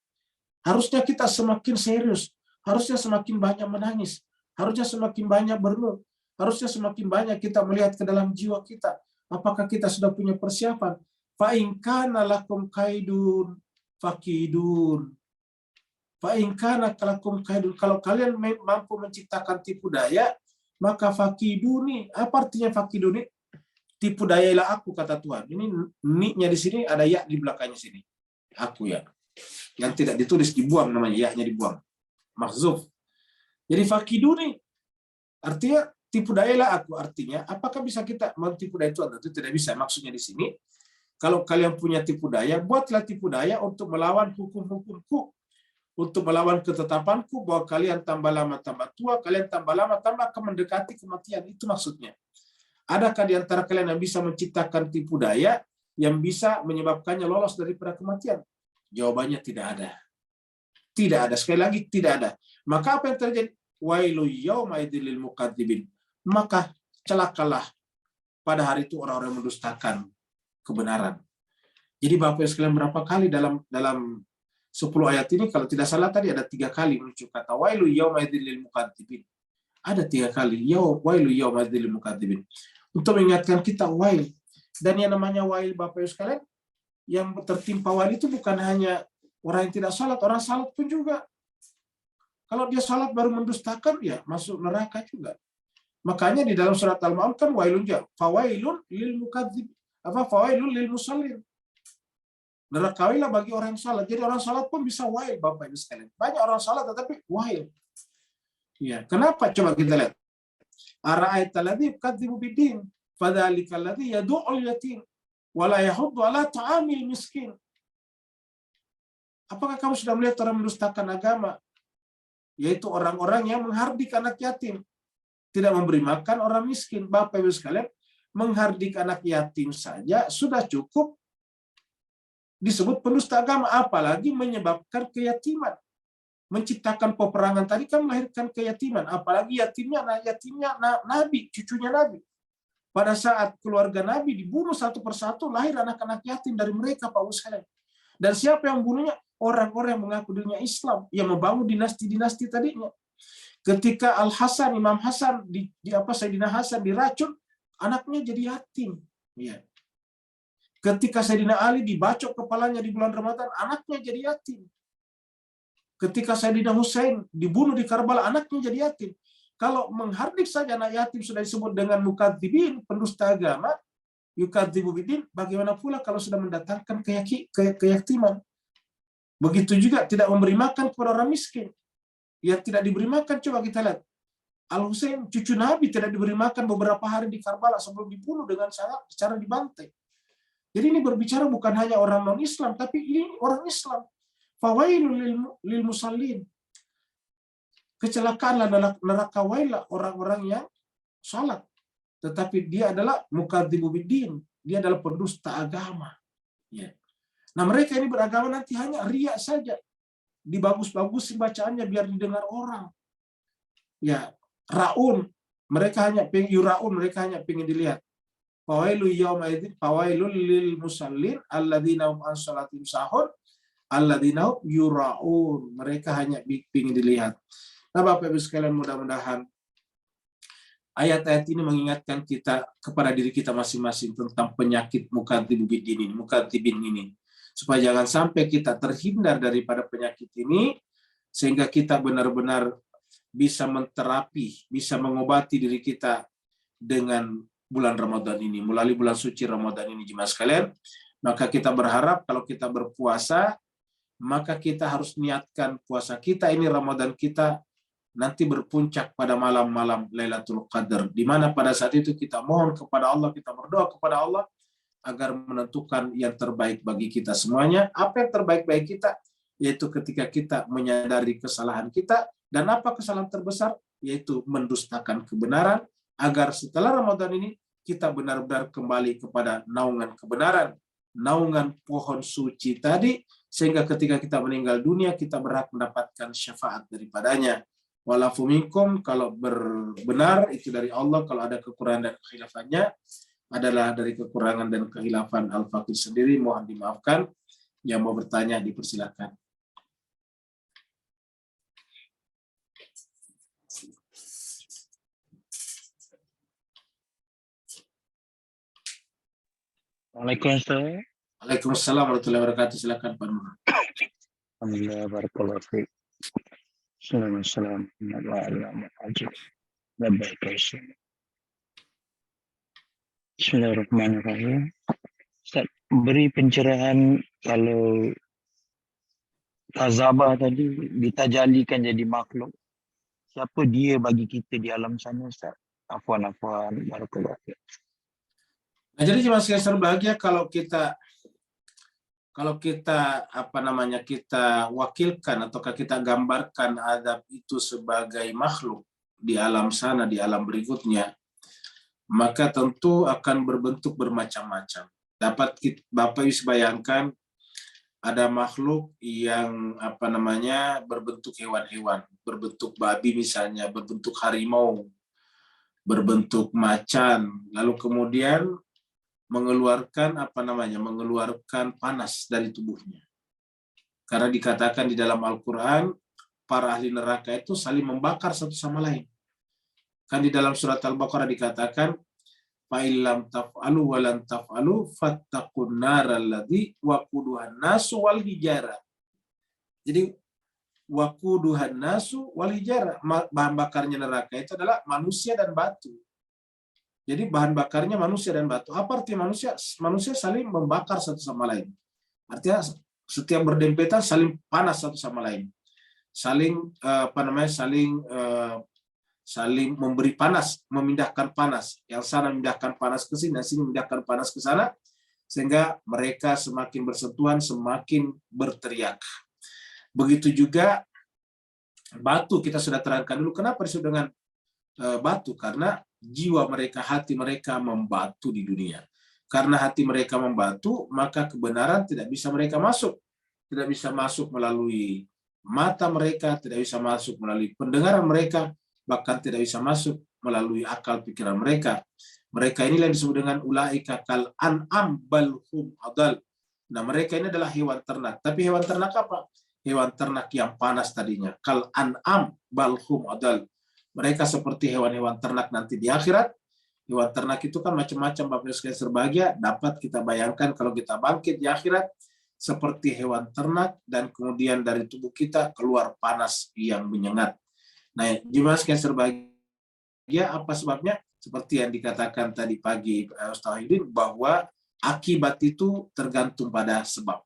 Harusnya kita semakin serius. Harusnya semakin banyak menangis. Harusnya semakin banyak berenung. Harusnya semakin banyak kita melihat ke dalam jiwa kita. Apakah kita sudah punya persiapan? Fa in kana lakum kaidun fakidun. Fa in kana lakum kaidun. Kalau kalian mampu menciptakan tipu daya, maka fakiduni. Apa artinya fakiduni? Tipu dayailah aku, kata Tuhan. Ini ni-nya di sini ada ya di belakangnya sini. Aku ya. Yang tidak ditulis dibuang namanya, ya-nya dibuang. Mahzuf. Jadi fakiduni artinya tipu dayalah aku. Artinya apakah bisa kita mentipu daya Tuhan? Tentu tidak bisa. Maksudnya di sini, kalau kalian punya tipu daya, buatlah tipu daya untuk melawan hukum-hukumku, untuk melawan ketetapanku, bahwa kalian tambah lama tambah tua, kalian tambah lama tambah akan mendekati kematian. Itu maksudnya. Adakah di antara kalian yang bisa menciptakan tipu daya yang bisa menyebabkannya lolos daripada kematian? Jawabannya tidak ada. Tidak ada. Sekali lagi, tidak ada. Maka apa yang terjadi? Wailu yauma idzil lil mukadzibin. Maka celakalah pada hari itu orang-orang yang mendustakan kebenaran. Jadi Bapak Ibu sekalian, berapa kali dalam 10 ayat ini, kalau tidak salah tadi ada 3 kali muncul kata wailu yauma idzil lil mukadzibin. Ada 3 kali. Wailu yauma idzil lil mukadzibin. Untuk mengingatkan kita wail. Dan yang namanya wail Bapak Ibu sekalian, yang tertimpa wail itu bukan hanya orang yang tidak salat, orang salat pun juga. Kalau dia salat baru mendustakan, ya masuk neraka juga. Makanya di dalam surat Al-Ma'un kan wailun ja, fawailun lil mukadzib, fawailun lil musallin. Neraka bagi orang yang salat. Jadi orang salat pun bisa wail Bapak Ibu sekalian. Banyak orang salat tetapi wail. Ya, kenapa? Coba kita lihat. Ara'aita alladzi yukadzibu bid-din, fadzalikal ladzi yad'ul yatim wa la yahuddu 'ala ta'amil miskin. Apakah kamu sudah melihat orang mendustakan agama? Yaitu orang-orang yang menghardik anak yatim, tidak memberi makan orang miskin. Bapak Ibu sekalian, menghardik anak yatim saja sudah cukup disebut pendusta agama, apalagi menyebabkan keyatiman. menciptakan peperangan tadi kan melahirkan keyatiman, apalagi yatimnya Nabi, cucunya Nabi. Pada saat keluarga Nabi dibunuh satu persatu, lahir anak-anak yatim dari mereka, Pak Ustaz. Dan siapa yang bunuhnya? Orang-orang yang mengaku dirinya Islam, yang membangun dinasti-dinasti tadinya. Ketika Imam Hasan Sayyidina Hasan diracun, anaknya jadi yatim. Ya. Ketika Sayyidina Ali dibacok kepalanya di bulan Ramadan, anaknya jadi yatim. Ketika Sayyidina Hussein dibunuh di Karbala, anaknya jadi yatim. Kalau menghardik saja anak yatim sudah disebut dengan mukadzibin, pendusta agama, yukadzibu bidin, bagaimana pula kalau sudah mendatangkan keyatiman? Begitu juga tidak memberi makan kepada orang miskin. Ya tidak diberi makan, coba kita lihat. Al-Husain, cucu Nabi, tidak diberi makan beberapa hari di Karbala sebelum dibunuh dengan cara dibantai. Jadi ini berbicara bukan hanya orang non-Islam, tapi ini orang Islam. Fawailul lil musallin. Kecelakaanlah neraka wailah orang-orang yang salat. Tetapi dia adalah mukadzibu biddin. Dia adalah pendusta agama. Ya. Nah mereka ini beragama nanti hanya riya saja. Dibagus-bagusin bacaannya biar didengar orang. Ya, raun. Mereka hanya pengen dilihat. Fawailul yaumaidin fawailul lil musallin alladzina hum an shalatim sahun alladzina hum yuraun. Mereka hanya pengen dilihat. Nah, Bapak Ibu sekalian, mudah-mudahan ayat-ayat ini mengingatkan kita kepada diri kita masing-masing tentang penyakit mukadzibin ini. Supaya jangan sampai kita terhindar daripada penyakit ini, sehingga kita benar-benar bisa menterapi, bisa mengobati diri kita dengan bulan Ramadan ini, melalui bulan suci Ramadan ini, jemaah sekalian. Maka kita berharap kalau kita berpuasa, maka kita harus niatkan puasa kita ini, Ramadan kita, nanti berpuncak pada malam-malam Lailatul Qadar, di mana pada saat itu kita mohon kepada Allah, kita berdoa kepada Allah agar menentukan yang terbaik bagi kita semuanya. Apa yang terbaik bagi kita? Yaitu ketika kita menyadari kesalahan kita, dan apa kesalahan terbesar? Yaitu mendustakan kebenaran, agar setelah Ramadan ini kita benar-benar kembali kepada naungan kebenaran, naungan pohon suci tadi, sehingga ketika kita meninggal dunia kita berhak mendapatkan syafaat daripadanya. Walafu minkum, kalau benar itu dari Allah, kalau ada kekurangan dan kehilafannya adalah dari kekurangan dan kehilafan Al-Faqih sendiri, mohon dimaafkan. Yang mau bertanya dipersilakan. Waalaikumsalam. Waalaikumsalam warahmatullahi wabarakatuh. Silakan Pak Nur. Alhamdulillah, barakallahu fiik. Assalamualaikum warahmatullahi wabarakatuh. Bismillahirrahmanirrahim. Ustaz, beri pencerahan kalau Kazabah tadi ditajalikan jadi makhluk. Siapa dia bagi kita di alam sana, Ustaz? Afwan, barakallahu fiik. Nah, jadi jemaah sekalian berbahagia, kalau kita kita wakilkan ataukah kita gambarkan azab itu sebagai makhluk di alam sana, di alam berikutnya, maka tentu akan berbentuk bermacam-macam. Dapat Bapak bisa bayangkan ada makhluk yang berbentuk hewan-hewan, berbentuk babi misalnya, berbentuk harimau, berbentuk macan, lalu kemudian mengeluarkan panas dari tubuhnya. Karena dikatakan di dalam Al-Quran, para ahli neraka itu saling membakar satu sama lain. Kan di dalam surat Al-Baqarah dikatakan, "Fa'illam taf'alu wa lan taf'alu fattaqun naral ladzi waquduhan nasu wal hijara." Jadi waquduhan nasu wal hijara, bahan bakarnya neraka itu adalah manusia dan batu. Jadi bahan bakarnya manusia dan batu. Apa artinya manusia? Manusia saling membakar satu sama lain. Artinya setiap berdempetan saling panas satu sama lain. Saling saling memberi panas, memindahkan panas. Yang sana memindahkan panas ke sini, yang sini memindahkan panas ke sana, sehingga mereka semakin bersentuhan, semakin berteriak. Begitu juga batu, kita sudah terangkan dulu kenapa disebut dengan batu, karena jiwa mereka, hati mereka membatu di dunia. Karena hati mereka membatu, maka kebenaran tidak bisa mereka masuk. Tidak bisa masuk melalui mata mereka tidak bisa masuk melalui pendengaran mereka, bahkan tidak bisa masuk melalui akal pikiran mereka. Mereka inilah yang disebut dengan ulaika kal an'am bal hum adal. Nah, mereka ini adalah hewan ternak. Tapi hewan ternak apa? Hewan ternak yang panas tadinya. Kal an'am bal hum adal. Mereka seperti hewan-hewan ternak nanti di akhirat. Hewan ternak itu kan macam-macam, Bapak sekalian berbahagia. Dapat kita bayangkan kalau kita bangkit di akhirat seperti hewan ternak, dan kemudian dari tubuh kita keluar panas yang menyengat. Nah, jemaah sekalian berbahagia, apa sebabnya? Seperti yang dikatakan tadi pagi Ustaz Wahidin, bahwa akibat itu tergantung pada sebab.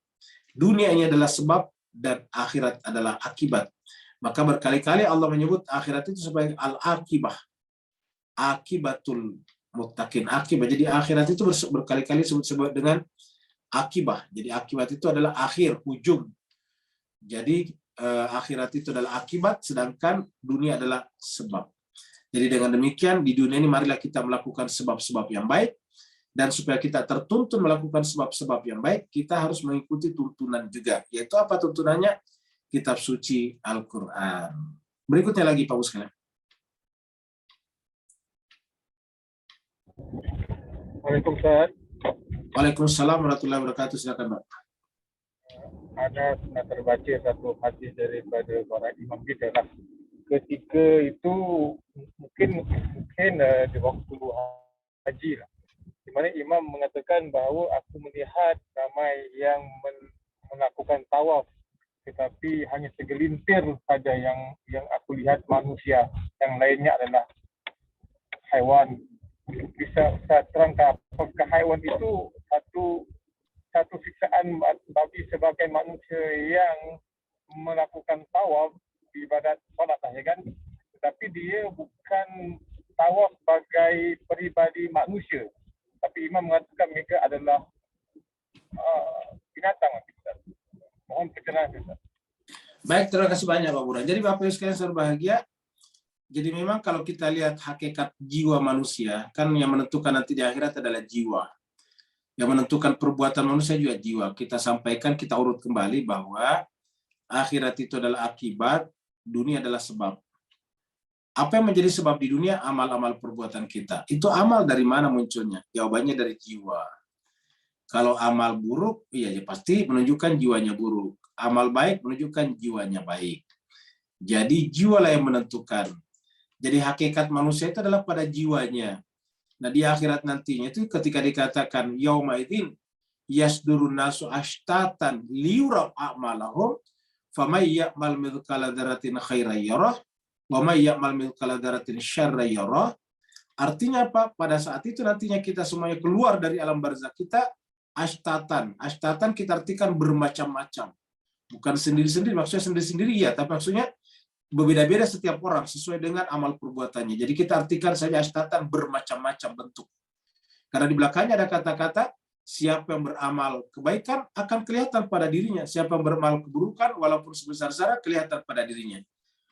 Dunia ini adalah sebab dan akhirat adalah akibat. Maka berkali-kali Allah menyebut akhirat itu sebagai al-akibah. Akibatul muttaqin. Akibat. Jadi akhirat itu berkali-kali disebut dengan akibah. Jadi akibat itu adalah akhir, ujung. Jadi akhirat itu adalah akibat, sedangkan dunia adalah sebab. Jadi dengan demikian di dunia ini marilah kita melakukan sebab-sebab yang baik, dan supaya kita tertuntun melakukan sebab-sebab yang baik, kita harus mengikuti tuntunan juga. Yaitu apa tuntunannya? Kitab suci Al-Quran. Berikutnya lagi Pak sekalian. Waalaikumsalam. Waalaikumsalam warahmatullahi wabarakatuh. Silakan Pak. Ada pernah terbaca satu hadis daripada para imam kita lah. Ketika itu mungkin di waktu haji lah, di mana imam mengatakan bahawa aku melihat ramai yang melakukan tawaf, tetapi hanya segelintir saja yang aku lihat manusia, yang lainnya adalah haiwan. Bisa terangkan apakah haiwan itu satu siksaan bagi sebagai manusia yang melakukan tawaf, ibadat solat lah, ya kan? Tetapi dia bukan tawaf sebagai peribadi manusia. Tapi imam mengatakan mereka adalah binatang. Mohon pencerahan, Ustaz. Baik, terima kasih banyak Pak Burhan. Jadi Bapak Ibu sekalian berbahagia, jadi memang kalau kita lihat hakikat jiwa manusia, kan yang menentukan nanti di akhirat adalah jiwa. Yang menentukan perbuatan manusia juga jiwa. Kita sampaikan, kita urut kembali bahwa akhirat itu adalah akibat, dunia adalah sebab. Apa yang menjadi sebab di dunia? Amal-amal perbuatan kita. Itu amal dari mana munculnya? Jawabannya dari jiwa. Kalau amal buruk, ya pasti menunjukkan jiwanya buruk. Amal baik menunjukkan jiwanya baik. Jadi jiwalah yang menentukan. Jadi hakikat manusia itu adalah pada jiwanya. Nah, di akhirat nantinya itu ketika dikatakan yauma idzin yasdurun nasu ashtatan liyura a'malahum famay ya'mal mithqala dzarratin khairan yarah wa may ya'mal mithqala dzarratin syarran yarah. Artinya apa? Pada saat itu nantinya kita semuanya keluar dari alam barzakh kita ashtatan. Ashtatan kita artikan bermacam-macam. Bukan sendiri-sendiri, maksudnya sendiri-sendiri ya, tapi maksudnya berbeda-beda setiap orang sesuai dengan amal perbuatannya. Jadi kita artikan saja ashtatan bermacam-macam bentuk. Karena di belakangnya ada kata-kata siapa yang beramal kebaikan akan kelihatan pada dirinya. Siapa yang beramal keburukan walaupun sebesar zarah kelihatan pada dirinya.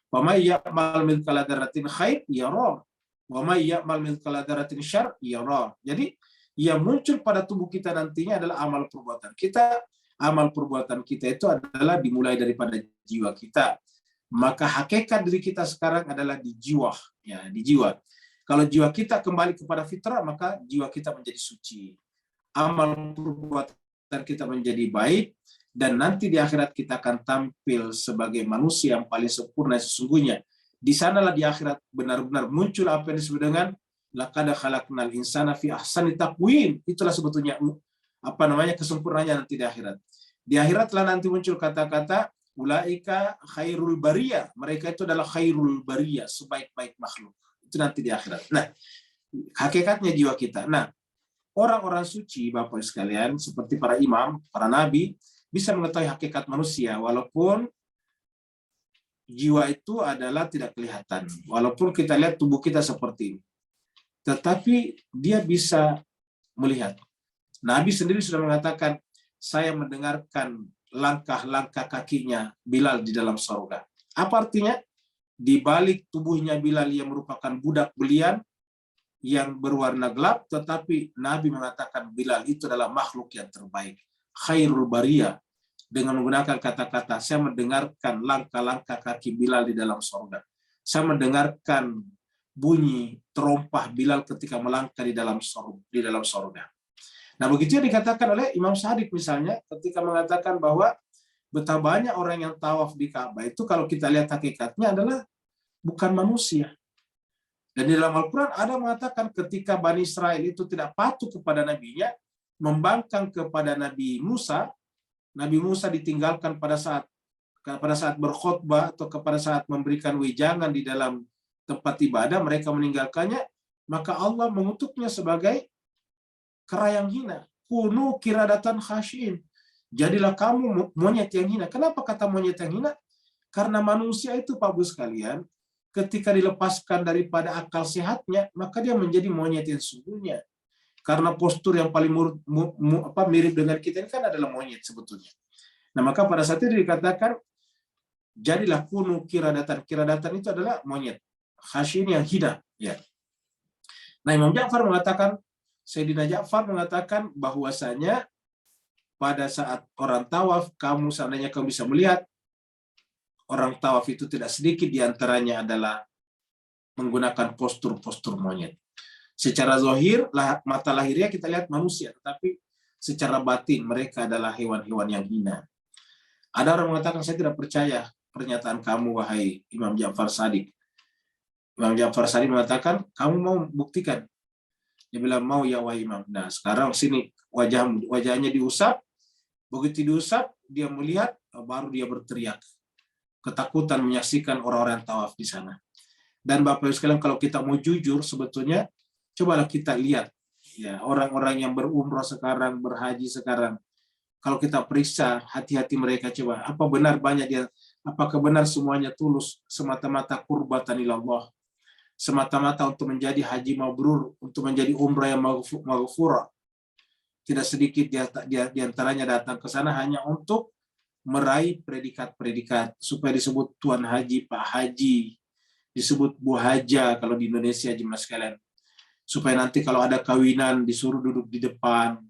Wa may ya'mal mithqala dzarratin khair yarah wa may ya'mal mithqala dzarratin syarr yarah. Jadi yang muncul pada tubuh kita nantinya adalah amal perbuatan kita. Amal perbuatan kita itu adalah dimulai daripada jiwa kita. Maka hakikat diri kita sekarang adalah di jiwa, ya, di jiwa. Kalau jiwa kita kembali kepada fitrah, maka jiwa kita menjadi suci. Amal perbuatan kita menjadi baik, dan nanti di akhirat kita akan tampil sebagai manusia yang paling sempurna sesungguhnya. Di sanalah di akhirat benar-benar muncul apa yang disebut dengan laqad khalaqnal insana fi ahsani taqwim. Itulah sebetulnya kesempurnaannya nanti di akhirat. Di akhiratlah nanti muncul kata-kata ulaika khairul bariyah. Mereka itu adalah khairul bariyah, sebaik-baik makhluk. Itu nanti di akhirat. Nah, hakikatnya jiwa kita. Nah, orang-orang suci, Bapak sekalian, seperti para imam, para nabi, bisa mengetahui hakikat manusia, walaupun jiwa itu adalah tidak kelihatan. Walaupun kita lihat tubuh kita seperti ini. Tetapi dia bisa melihat. Nabi sendiri sudah mengatakan, saya mendengarkan langkah-langkah kakinya Bilal di dalam surga. Apa artinya? Di balik tubuhnya Bilal yang merupakan budak belian yang berwarna gelap, tetapi Nabi mengatakan Bilal itu adalah makhluk yang terbaik. Khairul bariyah. dengan menggunakan kata-kata, saya mendengarkan langkah-langkah kaki Bilal di dalam sorga. Saya mendengarkan bunyi terompah Bilal ketika melangkah di dalam sorga. Nah, begitu yang dikatakan oleh Imam Shadiq misalnya, ketika mengatakan bahwa betapa banyak orang yang tawaf di Ka'bah itu kalau kita lihat hakikatnya adalah bukan manusia. Dan di dalam Al-Quran ada mengatakan ketika Bani Israel itu tidak patuh kepada nabinya, membangkang kepada Nabi Musa ditinggalkan pada saat berkhutbah atau pada saat memberikan wejangan di dalam tempat ibadah, mereka meninggalkannya, maka Allah mengutuknya sebagai kera yang hina. Kunu kiradatan khasyin. Jadilah kamu monyet yang hina. Kenapa kata monyet yang hina? Karena manusia itu, Pak Bu sekalian, ketika dilepaskan daripada akal sehatnya, maka dia menjadi monyet yang sesungguhnya. Karena postur yang paling mirip dengan kita ini kan adalah monyet sebetulnya. Nah, maka pada saat itu dikatakan, jadilah kunu kiradatan. Kiradatan itu adalah monyet. Khasyin yang hina. Ya. Nah, Imam Ja'far mengatakan, Sayyidina Ja'far mengatakan bahwasanya pada saat orang tawaf, seandainya kamu bisa melihat, orang tawaf itu tidak sedikit diantaranya adalah menggunakan postur-postur monyet. Secara zahir, mata lahirnya kita lihat manusia, tetapi secara batin mereka adalah hewan-hewan yang hina. Ada orang mengatakan, saya tidak percaya pernyataan kamu, wahai Imam Ja'far Shadiq. Imam Ja'far Shadiq mengatakan, kamu mau buktikan? Dia bilang, mau ya wahai Imam. Nah, sekarang sini wajahnya diusap. Begitu diusap, dia melihat, baru dia berteriak. Ketakutan menyaksikan orang-orang tawaf di sana. Dan Bapak Ibu sekalian, kalau kita mau jujur, sebetulnya cobalah kita lihat ya orang-orang yang berumrah sekarang, berhaji sekarang. Kalau kita periksa hati-hati mereka, coba apa benar banyak dia, apakah benar semuanya tulus semata-mata qurbatan ilallah, semata-mata untuk menjadi haji mabrur, untuk menjadi umrah yang maghfurah. Tidak sedikit di antaranya datang ke sana hanya untuk meraih predikat-predikat supaya disebut Tuan Haji, Pak Haji, disebut Bu Haja kalau di Indonesia, jemaah sekalian. Supaya nanti kalau ada kawinan disuruh duduk di depan.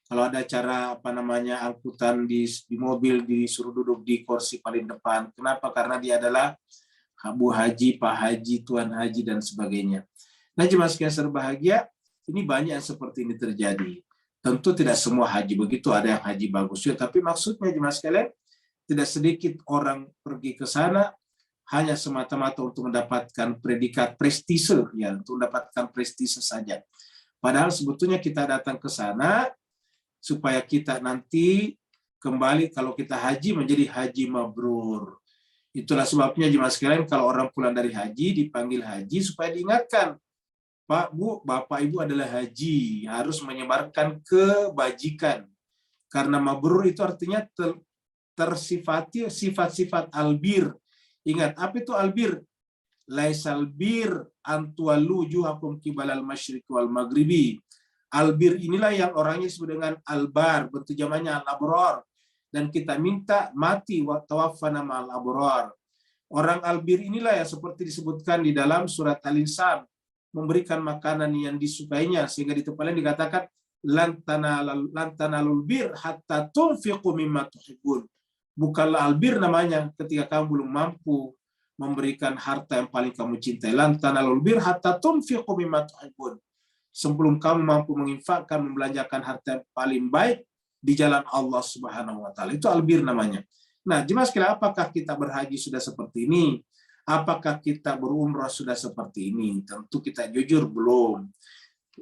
Kalau ada acara angkutan di mobil disuruh duduk di kursi paling depan. Kenapa? Karena dia adalah Bu Haji, Pak Haji, Tuan Haji, dan sebagainya. Nah, jemaah sekalian berbahagia, ini banyak yang seperti ini terjadi. Tentu tidak semua haji begitu, ada yang haji bagus ya, tapi maksudnya jemaah sekalian, tidak sedikit orang pergi ke sana hanya semata-mata untuk mendapatkan predikat prestise, ya, untuk mendapatkan prestise saja. Padahal sebetulnya kita datang ke sana supaya kita nanti kembali kalau kita haji menjadi haji mabrur. Itulah sebabnya jemaah sekalian, kalau orang pulang dari haji dipanggil haji supaya diingatkan, Pak, Bu, Bapak, Ibu adalah haji, harus menyebarkan kebajikan. Karena mabrur itu artinya tersifati sifat-sifat albir. Ingat, apa itu albir? Laisal bir antuallu juhakum kibalal masyriq wal maghribi. Albir inilah yang orangnya disebut dengan albar, bentuk jamannya al-abrar. Dan kita minta mati wa tawaffana ma'al abrar. Orang albir inilah yang seperti disebutkan di dalam surat Al-Insan, memberikan makanan yang disukainya, sehingga di tempat lain dikatakan lan tanalul bir hatta tunfiqu mimma tuhibbun. Bukanlah albir namanya ketika kamu belum mampu memberikan harta yang paling kamu cintai. Lan tanalul bir hatta tunfiqu mimma tuhibbun. Sebelum kamu mampu menginfakkan, membelanjakan harta yang paling baik di jalan Allah Subhanahu wa taala. Itu albir namanya. Nah, jemaah sekalian, apakah kita berhaji sudah seperti ini? Apakah kita berumrah sudah seperti ini? Tentu kita jujur belum.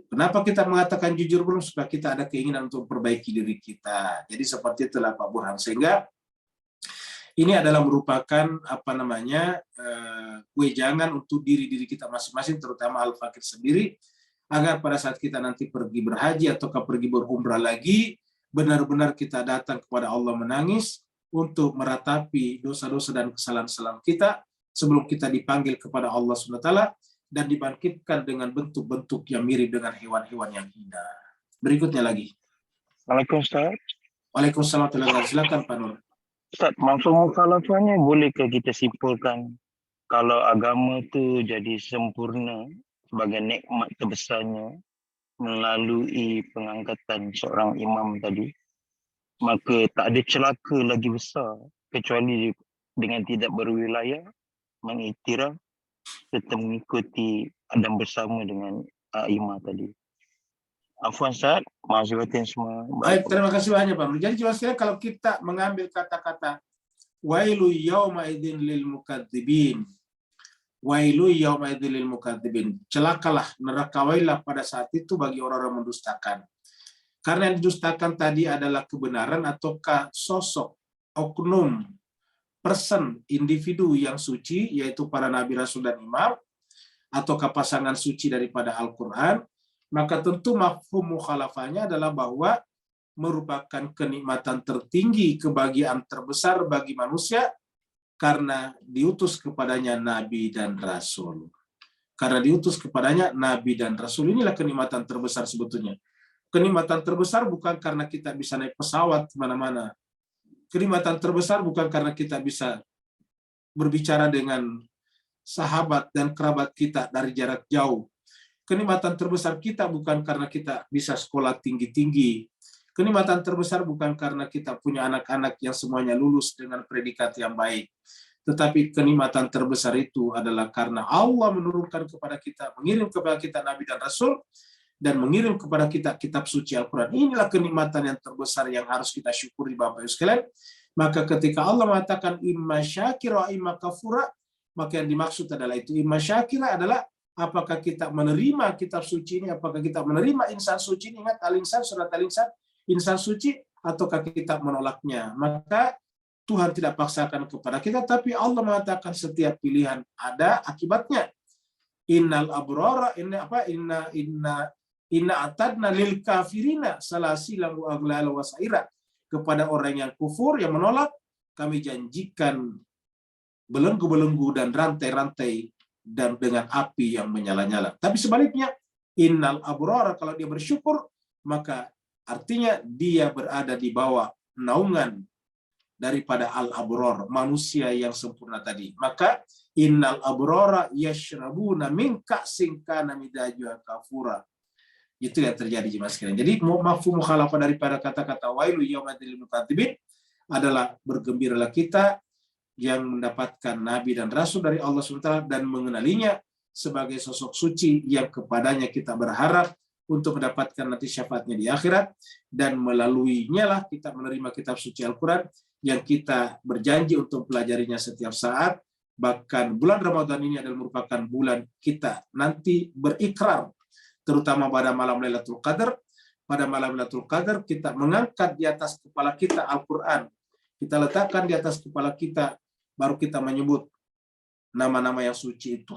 Kenapa kita mengatakan jujur belum? Supaya kita ada keinginan untuk memperbaiki diri kita. Jadi seperti itulah Pak Burhan. Sehingga ini adalah merupakan wejangan untuk diri-diri kita masing-masing, terutama Al-Fakir sendiri, agar pada saat kita nanti pergi berhaji ataukah pergi berumrah lagi, benar-benar kita datang kepada Allah menangis untuk meratapi dosa-dosa dan kesalahan-kesalahan kita sebelum kita dipanggil kepada Allah SWT dan dibangkitkan dengan bentuk-bentuk yang mirip dengan hewan-hewan yang hina. Berikutnya lagi. Assalamualaikum Ustaz. Waalaikumsalam. Silakan Pak Nur. Ustaz, mafhum mukhalafahnya bolehkah kita simpulkan kalau agama itu jadi sempurna sebagai nikmat terbesarnya melalui pengangkatan seorang imam tadi? maka tak ada celaka lagi besar kecuali dengan tidak berwilayah, mengiktiraf serta mengikuti dan bersama dengan imam tadi. Afwan Ustaz, maaf sebatin semua. Baik, terima kasih banyak Pak. Jadi jelaskan kalau kita mengambil kata-kata wailu yauma idzin lil mukadzibin. Wailu yauma idzin lil mukadzibin. Celakalah, nerakawailah pada saat itu bagi orang-orang mendustakan. Karena yang didustakan tadi adalah kebenaran ataukah sosok, oknum, person, individu yang suci, yaitu para nabi, rasul, dan imam, ataukah pasangan suci daripada Al-Quran, maka tentu mafhum mukhalafahnya adalah bahwa merupakan kenikmatan tertinggi, kebahagiaan terbesar bagi manusia karena diutus kepadanya nabi dan rasul. Karena diutus kepadanya nabi dan rasul, inilah kenikmatan terbesar sebetulnya. Kenikmatan terbesar bukan karena kita bisa naik pesawat kemana-mana. Kenikmatan terbesar bukan karena kita bisa berbicara dengan sahabat dan kerabat kita dari jarak jauh. Kenikmatan terbesar kita bukan karena kita bisa sekolah tinggi-tinggi. Kenikmatan terbesar bukan karena kita punya anak-anak yang semuanya lulus dengan predikat yang baik. Tetapi kenikmatan terbesar itu adalah karena Allah menurunkan kepada kita, mengirim kepada kita Nabi dan Rasul, dan mengirim kepada kita kitab suci Al-Quran. Inilah kenikmatan yang terbesar yang harus kita syukuri Bapak Ibu sekalian. Maka ketika Allah mengatakan imma syakira imma kafura, maka yang dimaksud adalah itu. Imma syakira adalah apakah kita menerima kitab suci ini, apakah kita menerima insan suci ini, ingat Al-Insan, surat Al-Insan, insan suci, ataukah kita menolaknya. Maka Tuhan tidak paksakan kepada kita, tapi Allah mengatakan setiap pilihan ada akibatnya. Innal abrara, Inna atadna lil kafirina salasilan wa aghlala wa sa'ira. Kepada orang yang kufur, yang menolak, kami janjikan belenggu-belenggu dan rantai-rantai dan dengan api yang menyala-nyala. Tapi sebaliknya, innal abrara, kalau dia bersyukur, maka artinya dia berada di bawah naungan daripada al-abror, manusia yang sempurna tadi. Maka innal abrara yashrabuna min ka'sin kana midajuha kafura. Itu yang terjadi jemaah sekalian. Jadi mafhum mukhalafah daripada kata-kata wailu yaumadzil lil mukadzibin adalah bergembiralah kita yang mendapatkan nabi dan rasul dari Allah SWT dan mengenalinya sebagai sosok suci yang kepadanya kita berharap untuk mendapatkan nanti syafaatnya di akhirat, dan melaluinya lah kita menerima kitab suci Al-Quran yang kita berjanji untuk pelajarinya setiap saat. Bahkan bulan Ramadan ini adalah merupakan bulan kita nanti berikrar, terutama pada malam Lailatul Qadar. Pada malam Lailatul Qadar kita mengangkat di atas kepala kita Al-Quran. Kita letakkan di atas kepala kita, baru kita menyebut nama-nama yang suci itu.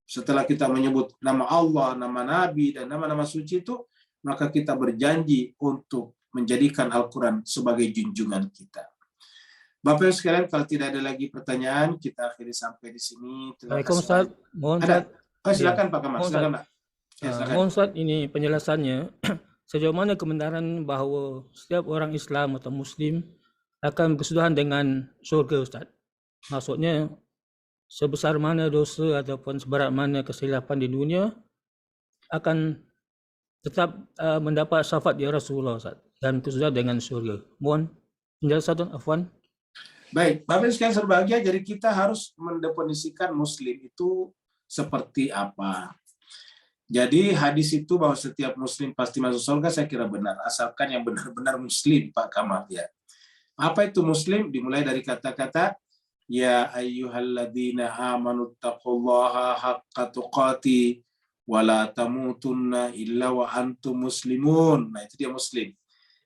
Setelah kita menyebut nama Allah, nama Nabi, dan nama-nama suci itu, maka kita berjanji untuk menjadikan Al-Quran sebagai junjungan kita. Bapak Ibu sekalian, kalau tidak ada lagi pertanyaan, kita akhiri sampai di sini. Waalaikumsalam Ustaz. Mohon Ada? Ustaz. Silakan Pak Kamal, Mohon, silakan Ustaz. Pak. Ya, silakan. Mohon Ustaz ini penjelasannya. Sejauh mana kebenaran bahawa setiap orang Islam atau Muslim akan berkesudahan dengan syurga Ustaz? Maksudnya sebesar mana dosa ataupun seberat mana kesilapan di dunia akan tetap mendapat syafaat di Rasulullah Ustaz dan berkesudahan dengan syurga. Mohon penjelasan Afwan. Baik, Bapak Ibu sekalian berbahagia, jadi kita harus mendefinisikan Muslim itu seperti apa. Jadi hadis itu bahwa setiap Muslim pasti masuk surga, saya kira benar, asalkan yang benar-benar Muslim, Pak Kamal ya. Apa itu Muslim? Dimulai dari kata-kata ya ayyuhalladzina amanu taqullaha haqqa tuqati wa la tamutunna illa wa antum muslimun. Nah, itu dia Muslim.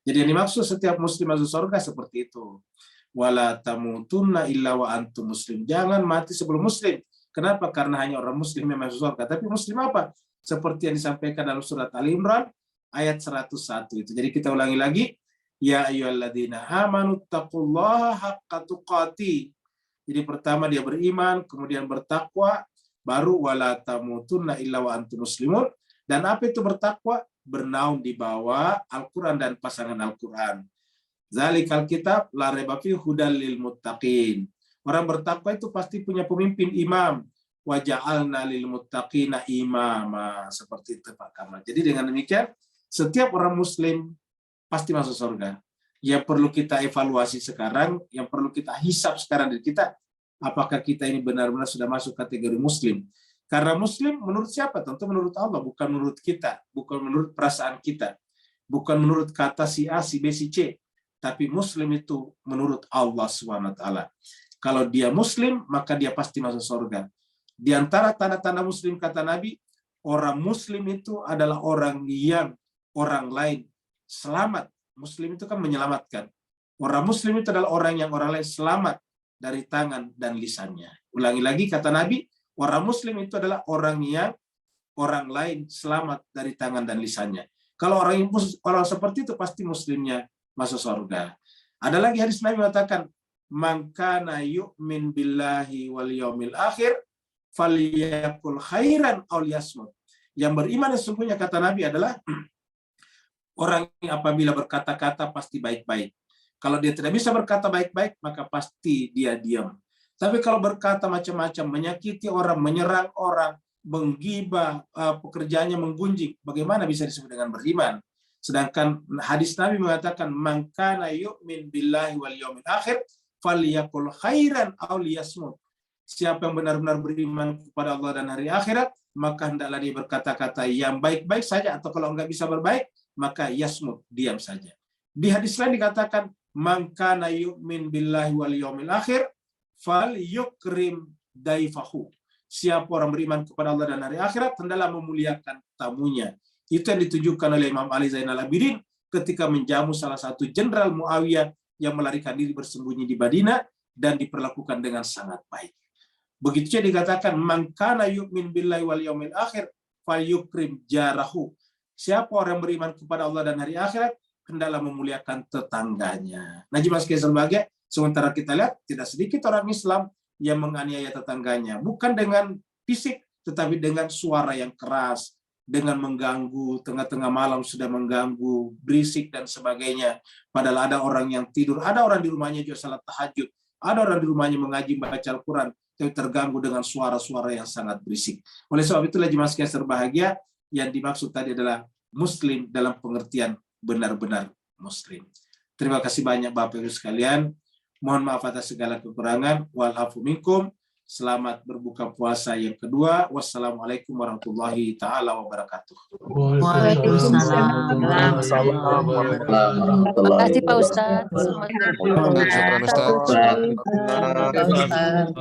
Jadi yang dimaksud setiap Muslim masuk surga seperti itu. Wala tamutunna illa wa antum muslim. Jangan mati sebelum Muslim. Kenapa? Karena hanya orang Muslim yang masuk surga. Tapi Muslim apa? Seperti yang disampaikan dalam surat Ali Imran ayat 101 itu. Jadi kita ulangi lagi. Ya ayyuhalladzina amanu taqullaha haqqa tuqati. Jadi pertama dia beriman, kemudian bertakwa, baru wala tamutunna illa wa antum muslimun. Dan apa itu bertakwa? Bernaung di bawah Al-Quran dan pasangan Al-Quran. Zalikal kitab la raiba fihi hudal lil muttaqin. Orang bertakwa itu pasti punya pemimpin imam. Wa ja'alna lil muttaqina imama. Seperti itu Pak Kamal. Jadi dengan demikian setiap orang Muslim pasti masuk surga. Yang perlu kita evaluasi sekarang, yang perlu kita hisap sekarang dari kita, apakah kita ini benar-benar sudah masuk kategori muslim. Karena muslim menurut siapa? Tentu menurut Allah, bukan menurut kita, bukan menurut perasaan kita, bukan menurut kata si A, si B, si C. Tapi muslim itu menurut Allah SWT. Kalau dia muslim, maka dia pasti masuk surga. Di antara tanda-tanda muslim, kata Nabi, orang muslim itu adalah orang yang orang lain selamat. Muslim itu kan menyelamatkan. Orang muslim itu adalah orang yang orang lain selamat dari tangan dan lisannya. Ulangi lagi, kata Nabi, orang muslim itu adalah orang yang orang lain selamat dari tangan dan lisannya. Kalau orang seperti itu pasti muslimnya masuk surga. Ada lagi hadis Nabi mengatakan, "Man kana yu'min billahi wal yaumil akhir falyakul khairan aw liyasmut." Yang beriman sesungguhnya, kata Nabi, adalah orang yang apabila berkata-kata pasti baik-baik. Kalau dia tidak bisa berkata baik-baik, maka pasti dia diam. Tapi kalau berkata macam-macam, menyakiti orang, menyerang orang, menggibah, pekerjaannya menggunjing, bagaimana bisa disebut dengan beriman? Sedangkan hadis Nabi mengatakan, "Man kana yu'min billahi wal yaumil akhir falyakul khairan aw liyasmut." Siapa yang benar-benar beriman kepada Allah dan hari akhirat, maka hendaklah dia berkata-kata yang baik-baik saja, atau kalau enggak bisa berbaik, maka yasmut, diam saja. Di hadis lain dikatakan, "Man kana yu'min billahi wal yaumil akhir falyukrim daifahu." Siapa orang beriman kepada Allah dan hari akhirat, hendaklah memuliakan tamunya. Itu yang ditujukan oleh Imam Ali Zainal Abidin ketika menjamu salah satu jenderal Muawiyah yang melarikan diri bersembunyi di Madinah dan diperlakukan dengan sangat baik. Begitu juga dikatakan, "Man kana yu'min billahi wal yaumil akhir falyukrim jarahu." Siapa orang beriman kepada Allah dan hari akhirat, hendaklah memuliakan tetangganya. Nah, jemaah sekalian berbahagia, sementara kita lihat tidak sedikit orang Islam yang menganiaya tetangganya, bukan dengan fisik, tetapi dengan suara yang keras, dengan mengganggu, tengah-tengah malam sudah mengganggu, berisik dan sebagainya. Padahal ada orang yang tidur, ada orang di rumahnya juga salat tahajud, ada orang di rumahnya mengaji baca Al-Quran, tapi terganggu dengan suara-suara yang sangat berisik. Oleh sebab itulah jemaah sekalian berbahagia, yang dimaksud tadi adalah muslim dalam pengertian benar-benar muslim. Terima kasih banyak Bapak Ibu sekalian. Mohon maaf atas segala kekurangan. Wal afu minkum. Selamat berbuka puasa yang kedua. Wassalamualaikum warahmatullahi taala wabarakatuh. Waalaikumsalam. Terima kasih Pak Ustadz. Syukran Ustaz.